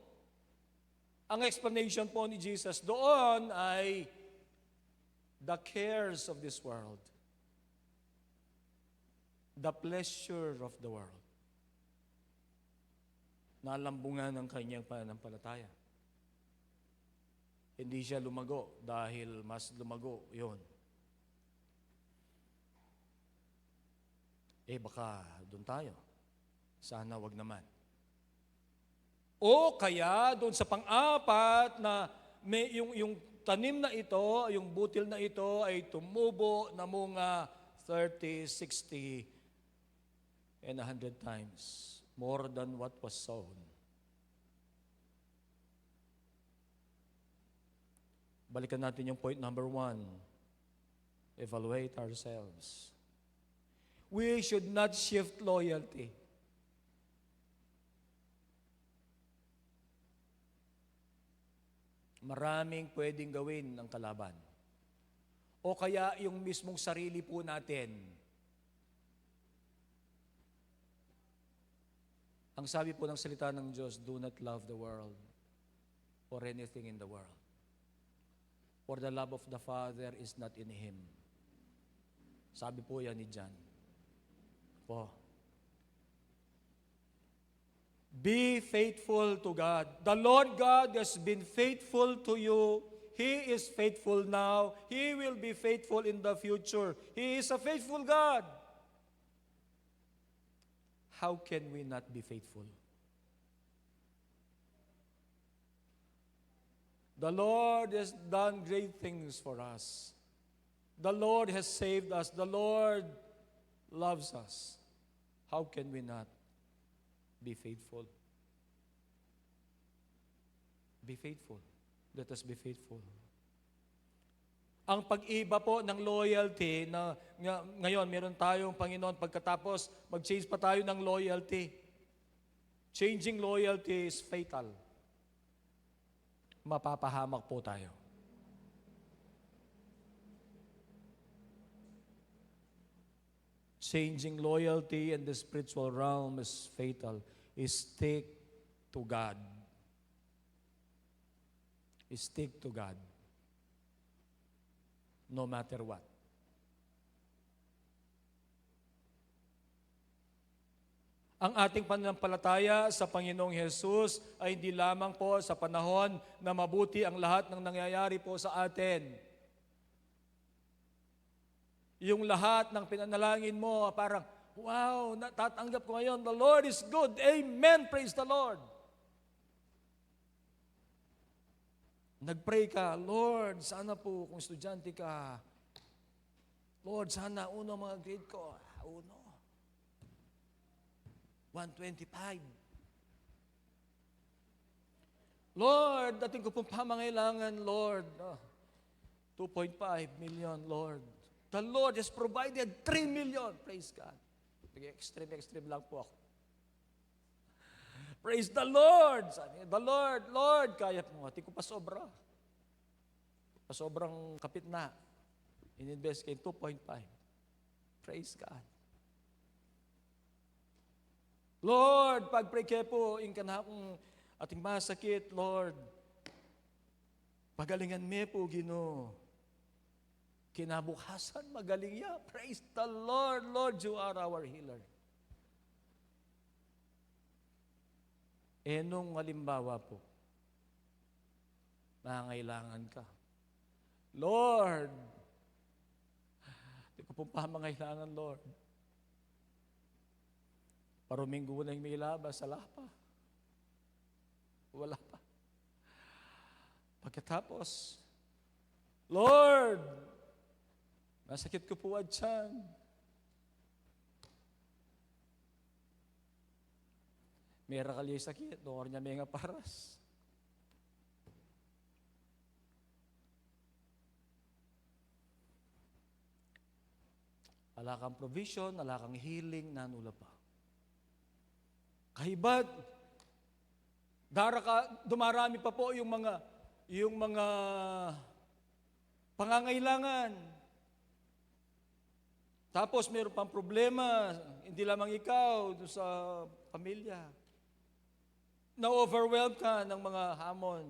Ang explanation po ni Jesus doon ay the cares of this world, the pleasure of the world. Nalambungan ang kanyang pananampalataya. Hindi siya lumago dahil mas lumago yon. Baka doon tayo. Sana wag naman. O kaya doon sa pang-apat na yung tanim na ito, yung butil na ito ay tumubo na mga 30, 60, and 100 times more than what was sown. Balikan natin yung point number 1. Evaluate ourselves. We should not shift loyalty. Maraming pwedeng gawin ng kalaban. O kaya yung mismong sarili po natin. Ang sabi po ng salita ng Diyos, do not love the world or anything in the world. For the love of the Father is not in Him. Sabi po yan ni John. Po. Be faithful to God. The Lord God has been faithful to you. He is faithful now. He will be faithful in the future. He is a faithful God. How can we not be faithful? The Lord has done great things for us. The Lord has saved us. The Lord loves us. How can we not be faithful? Be faithful. Let us be faithful. Ang pag-iba po ng loyalty na ngayon meron tayong Panginoon, pagkatapos mag-change pa tayo ng loyalty. Changing loyalty is fatal. Mapapahamak po tayo. Changing loyalty in the spiritual realm is fatal. Stick to God. Stick to God. No matter what. Ang ating pananampalataya sa Panginoong Hesus ay hindi lamang po sa panahon na mabuti ang lahat ng nangyayari po sa atin. Yung lahat ng pinanalangin mo, parang, wow, natatanggap ko ngayon, the Lord is good. Amen, praise the Lord. Nag-pray ka, Lord, sana po kung estudyante ka, Lord, sana uno mga grade ko, uno. 125. Lord, dating ko pong pamangailangan, Lord. 2.5 million, Lord. The Lord has provided 3 million. Praise God. Extreme lang po ako. Praise the Lord. Sabi, the Lord, Lord, kaya mo. Hindi ko pa sobra. Sobrang kapit na. In-invest kayo 2.5. Praise God. Lord, pag-pray kayo po, yung kanakong ating masakit, Lord, pagalingan me po, Ginoo. Kinabukasan, magaling niya. Praise the Lord. Lord, you are our healer. Nung halimbawa po, nangangailangan ka. Lord, Hindi ko po pamangailangan, Lord. Paruminggo na yung may labas, wala pa. Wala pa. Pagkatapos, Lord, masakit ko po ang tiyan. Mera kaliyay sakit, doon niya may nga paras. Wala kang provision, wala kang healing, nanula pa. Kahibad, dumarami pa po yung mga pangangailangan. Tapos mayroon pang problema, hindi lamang ikaw doon sa pamilya. Na-overwhelm ka ng mga hamon.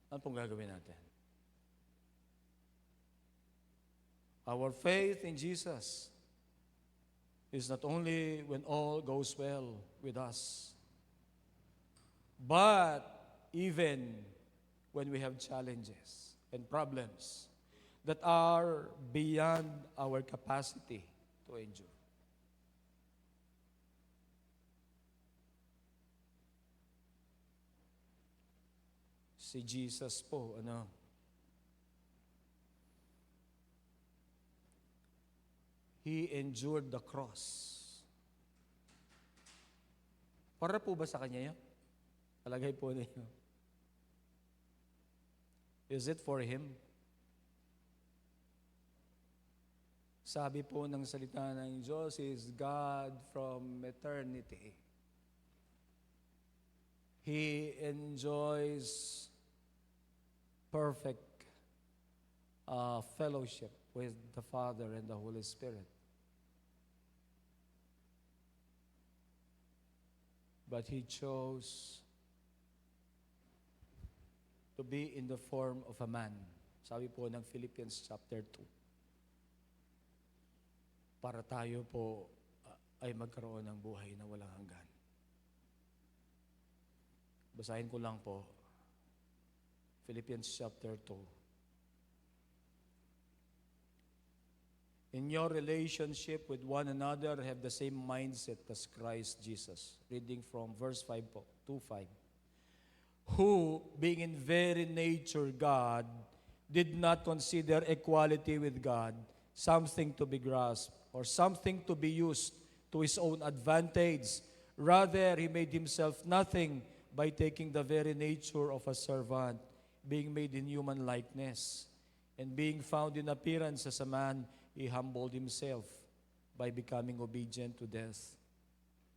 Ano pong gagawin natin? Our faith in Jesus is not only when all goes well with us, but even when we have challenges and problems that are beyond our capacity to endure. Si Jesus po, He endured the cross. Para po ba sa Kanya yun? Palagay po ninyo. Is it for Him? Sabi po ng salita ng Diyos is God from eternity. He enjoys perfect fellowship with the Father and the Holy Spirit. But He chose to be in the form of a man. Sabi po ng Philippians chapter 2. Para tayo po ay magkaroon ng buhay na walang hanggan. Basahin ko lang po. Philippians chapter 2. In your relationship with one another, have the same mindset as Christ Jesus. Reading from verse 5 po, 2:5. Who, being in very nature God, did not consider equality with God something to be grasped or something to be used to His own advantage. Rather, He made Himself nothing by taking the very nature of a servant, being made in human likeness, and being found in appearance as a man, He humbled Himself by becoming obedient to death,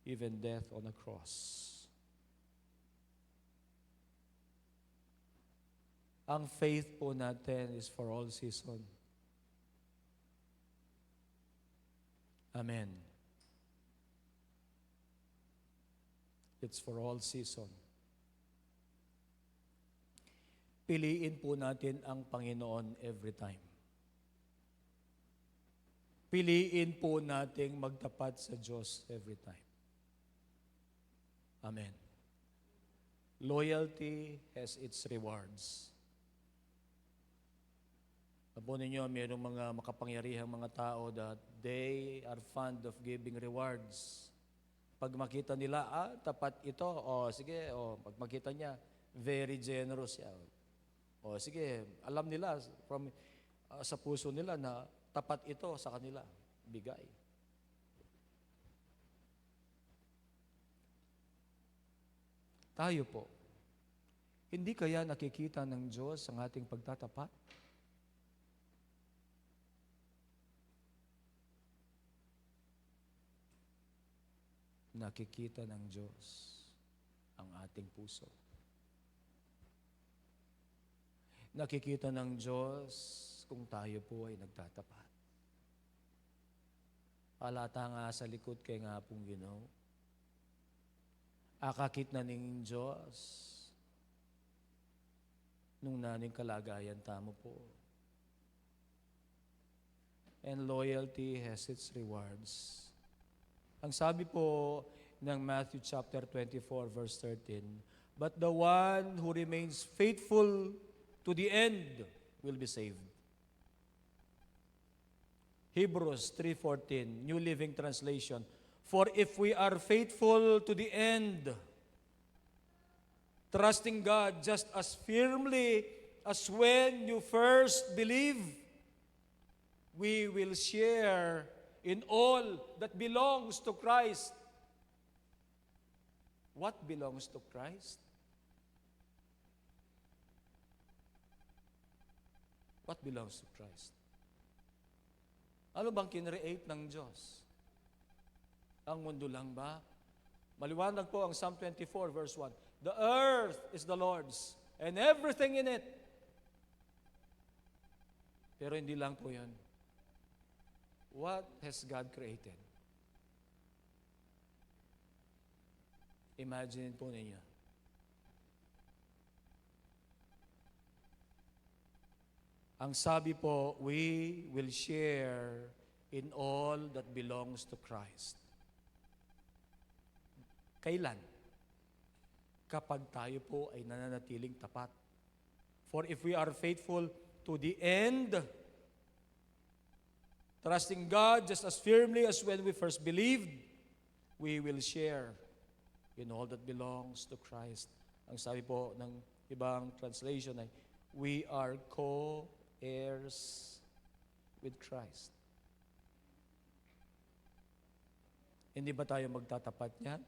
even death on a cross. Ang faith po natin is for all season. Amen. It's for all season. Piliin po natin ang Panginoon every time. Piliin po nating magtapat sa Diyos every time. Amen. Loyalty has its rewards. Apo ninyo, mayroong mga makapangyarihang mga tao that they are fond of giving rewards. Pag makita nila, tapat ito, sige, pag makita niya, very generous siya. Sige, alam nila from sa puso nila na tapat ito sa kanila, bigay. Tayo po, hindi kaya nakikita ng Diyos ang ating pagtatapat? Nakikita ng Diyos ang ating puso. Nakikita ng Diyos kung tayo po ay nagtatapat. Halata nga sa likod kay nga pong Ginoo. Akakit na ning Diyos nung naning kalagayan tamo po. And loyalty has its rewards. Ang sabi po ng Matthew chapter 24 verse 13, but the one who remains faithful to the end will be saved. Hebrews 3:14, New Living Translation. For if we are faithful to the end, trusting God just as firmly as when you first believe, we will share in all that belongs to Christ. What belongs to Christ? What belongs to Christ? Ano bang kinreate ng Diyos? Ang mundo lang ba? Maliwanag po ang Psalm 24 verse 1. The earth is the Lord's and everything in it. Pero hindi lang po yan. What has God created? Imagine po ninyo. Ang sabi po, we will share in all that belongs to Christ. Kailan? Kapag tayo po ay nananatiling tapat. For if we are faithful to the end, trusting God just as firmly as when we first believed, we will share in all that belongs to Christ. Ang sabi po ng ibang translation ay, we are co-heirs with Christ. Hindi ba tayo magtatapat niyan?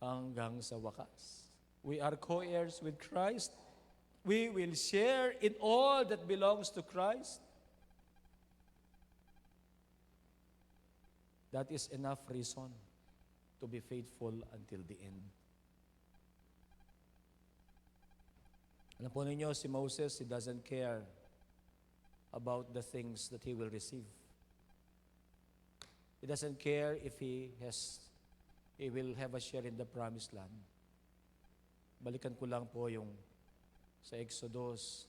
Hanggang sa wakas. We are co-heirs with Christ. We will share in all that belongs to Christ. That is enough reason to be faithful until the end. Alam po ninyo, si Moses, he doesn't care about the things that he will receive. He doesn't care if he will have a share in the promised land. Balikan ko lang po yung sa Exodus.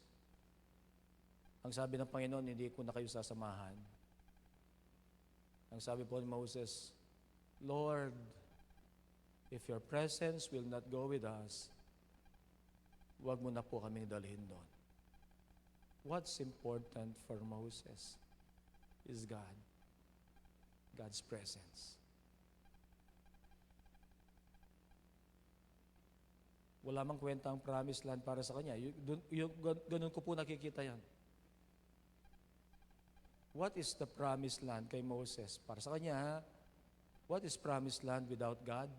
Ang sabi ng Panginoon, hindi ko na kayo sasamahan. Ang sabi po ni Moses, Lord, if your presence will not go with us, huwag mo na po kaming dalhin doon. What's important for Moses is God. God's presence. Wala mang kwenta ang promised land para sa kanya. Ganun ko po nakikita yan. What is the promised land kay Moses? Para sa kanya, what is promised land without God?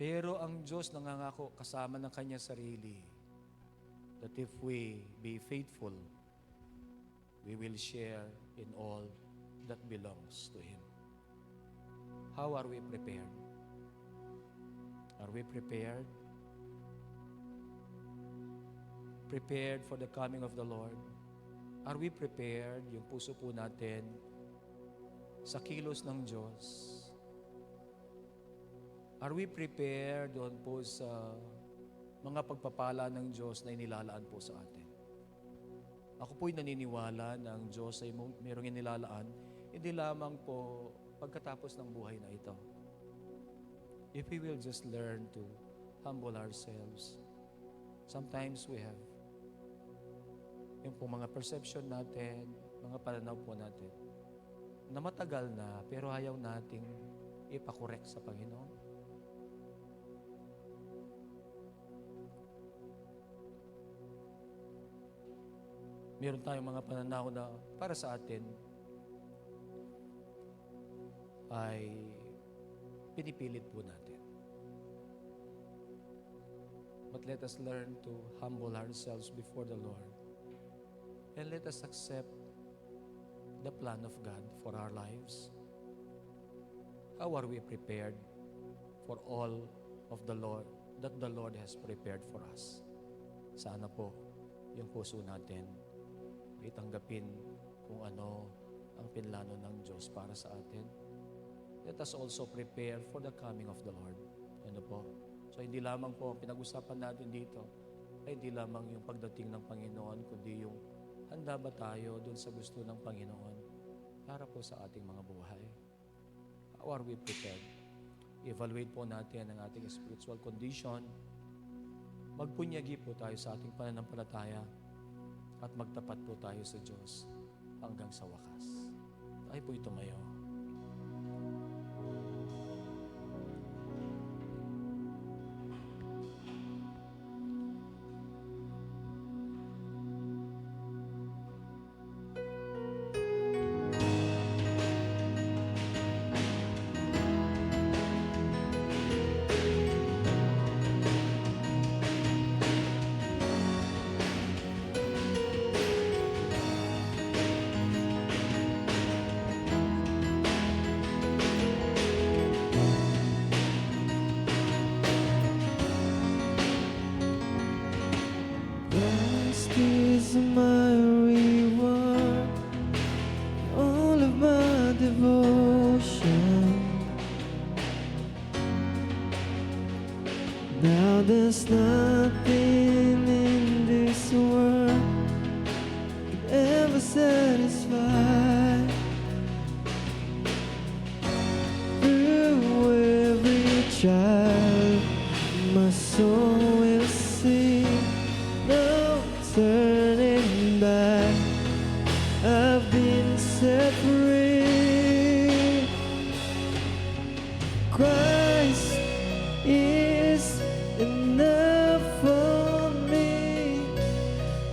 Pero ang Diyos nangangako kasama ng kanyang sarili that if we be faithful, we will share in all that belongs to Him. How are we prepared? Are we prepared? Prepared for the coming of the Lord? Are we prepared, yung puso po natin, sa kilos ng Diyos? Are we prepared doon po sa mga pagpapala ng Diyos na inilalaan po sa atin? Ako po'y naniniwala na ang Diyos ay mayroong inilalaan, hindi lamang po pagkatapos ng buhay na ito. If we will just learn to humble ourselves, sometimes we have yung po mga perception natin, mga pananaw po natin, na matagal na, pero ayaw nating ipakorek sa Panginoon. Meron tayong mga pananaw na para sa atin ay pinipilit po natin. But let us learn to humble ourselves before the Lord. And let us accept the plan of God for our lives. How are we prepared for all of the Lord that the Lord has prepared for us? Sana po yung puso natin itanggapin kung ano ang pinlano ng Diyos para sa atin. Let us also prepare for the coming of the Lord. Ano po? So hindi lamang po pinag-usapan natin dito ay hindi lamang yung pagdating ng Panginoon, kundi yung handa ba tayo doon sa gusto ng Panginoon para po sa ating mga buhay? How are we prepared? Evaluate po natin ang ating spiritual condition. Magpunyagi po tayo sa ating pananampalataya at magtapat po tayo sa Diyos hanggang sa wakas. Tayo po'y tumayo. Christ is my reward, all of my devotion. Now there's nothing in this world could ever satisfy. Through every trial, my soul will sing. No turning back, I've been set free. Christ is enough for me.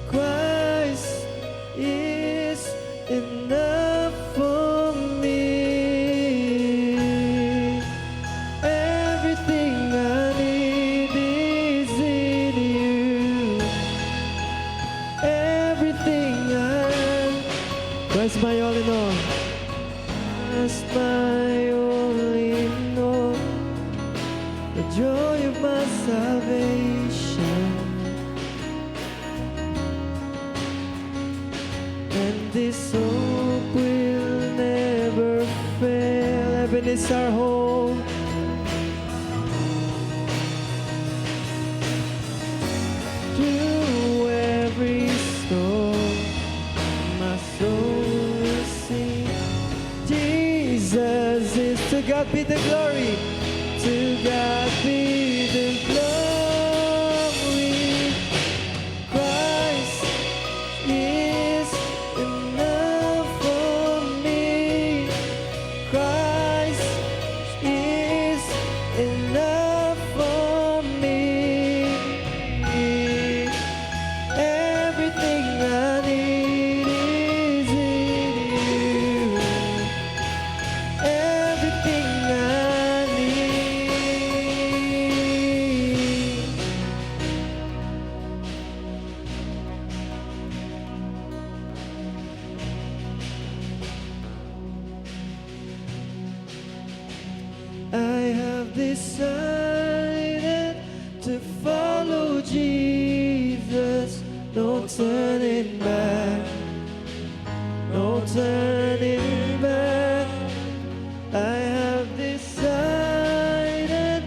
Christ is enough for me. Everything I need is in you. Everything Christ my all in all. Christ my all in all. The joy of my salvation. And this hope will never fail. Heaven is our home. Through every storm, my soul will sing. Jesus is, to God be the glory. To God be the glory. Christ is enough for me. Christ is enough for me. Everything I need is in you. Everything I need. I have decided to follow Jesus. No turning back. No turning back. I have decided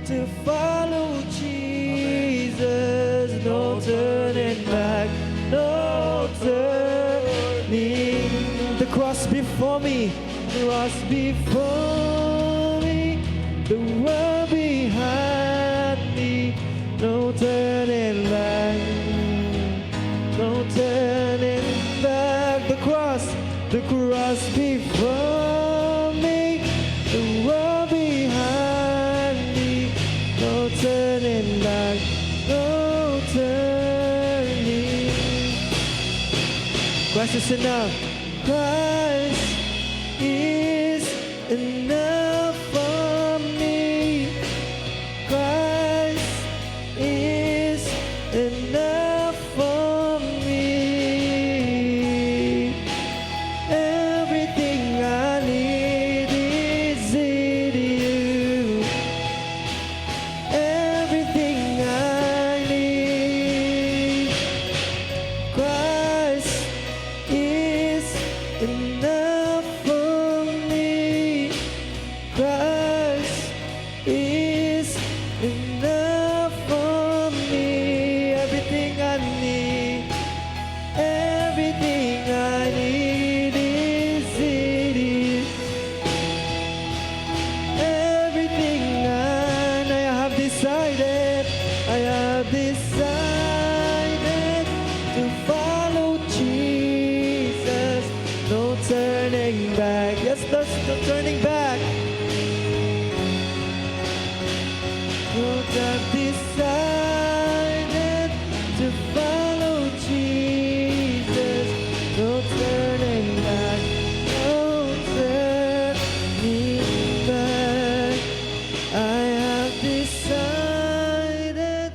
to follow Jesus. No turning back. No turning. The cross before me. The cross before me. The world behind me. No turning back. No turning back. The cross before me, the world behind me. No turning back, no turning. Christ is enough. Christ is enough for me. Christ is enough for me. Everything I need is in you. Everything I need. Christ is enough. have decided to follow Jesus. No turning back. Yes, there's no turning back. You have decided to follow Jesus. No turning back. No turning back. I have decided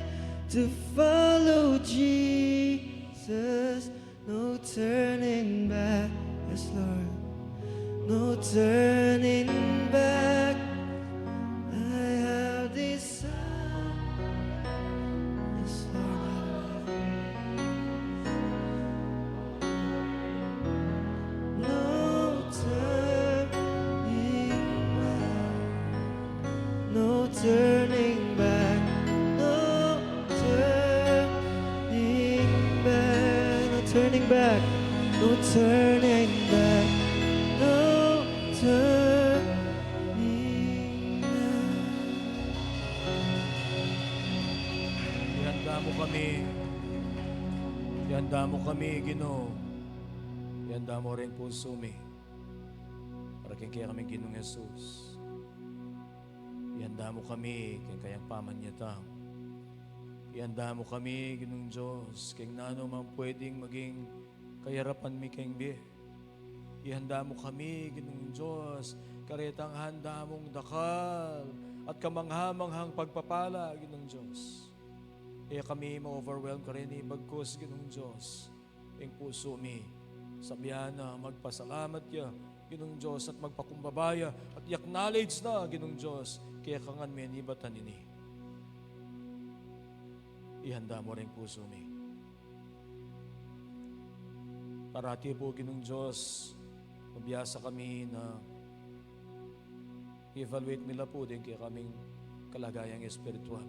to follow Jesus. No turning back. Yes, Lord. No turning back. I have decided. Yes, Lord. No turning back. No turning back. No turning back. No turning back. No turning back. No turning back. Ihanda mo kami. Ihanda mo kami, Ginoo. Ihanda mo rin puso mi. Para kaya kami Ginoong Jesus. Ihanda mo kami kayang pamanyatang. Ihanda mo kami, Ginoong Diyos, kayang nano man pwedeng maging kayarapan mi kayang bi. Ihanda mo kami, Ginoong Diyos, karetang handa mong dakal at kamanghamanghang pagpapala, Ginoong Diyos. Kaya kami ma-overwhelm ka rin, ibagkos, Ginoong Diyos, ang puso mi. Sabihan na magpasalamat ya, Ginoong Diyos, at magpakumbabaya at i-acknowledge na, Ginoong Diyos, kaya kangan mi nibatan ini. Ihanda mo rin puso mi. Parati po, Ginoong Diyos, mabiyasa kami na evaluate nila po din kaya kaming kalagayang espiritual.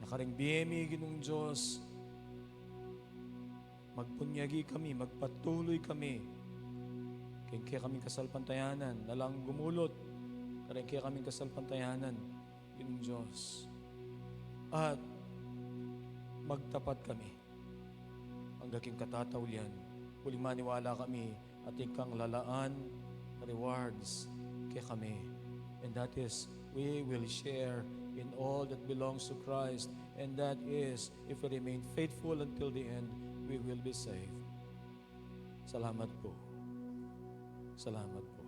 Nakaring biyemi, Ginoong Diyos, magpunyagi kami, magpatuloy kami, kaya kaming kasalpantayanan, nalang gumulot, kaya kaming kasalpantayanan, Ginoong Diyos. At magtapat kami, ang gaking katatawlian, huling maniwala kami, at ikang lalaan, rewards, kaya kami. And that is, we will share in all that belongs to Christ. And that is, if we remain faithful until the end, we will be saved. Salamat po. Salamat po.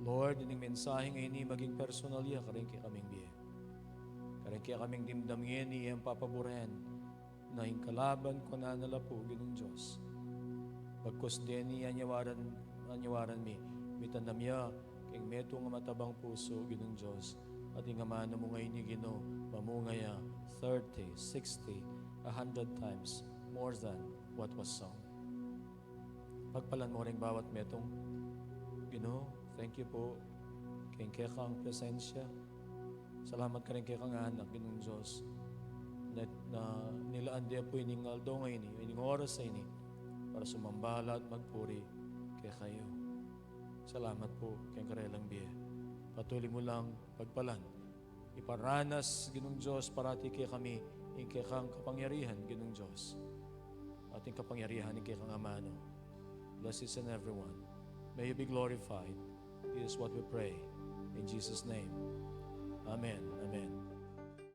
Lord, ining mensahe ngayon ni maging personal ya, karing kaya kaming biye. Karing kaya kaming dimdamyen ni ang papaboren na yung kalaban ko na nala po, Ginoong Diyos. Pagkos din niya anyawaran mi, mitandamya, kayong meto nga matabang puso, Ginoong Diyos. At yung amana mo ngayon ni Ginoo, mamungaya 30, 60, 100 times more than what was sown. Pagpalan mo rin bawat metong, Ginoo, thank you po. Kaya kang presensya. Salamat ka rin kaya kang anak, Ginoong Diyos. Na nilaan di po ining aldo ngayon, ining oras sa ini, para sumambala at magpuri kaya kayo. Salamat po, kayong karelang biye. Patuloy mo lang pagpalan. Iparanas, Ginoong Diyos, parati kaya kami, yung kaya kang kapangyarihan, Ginoong Diyos. At yung kapangyarihan, yung kaya kang amano. Bless each and everyone. May you be glorified. This is what we pray. In Jesus' name. Amen. Amen.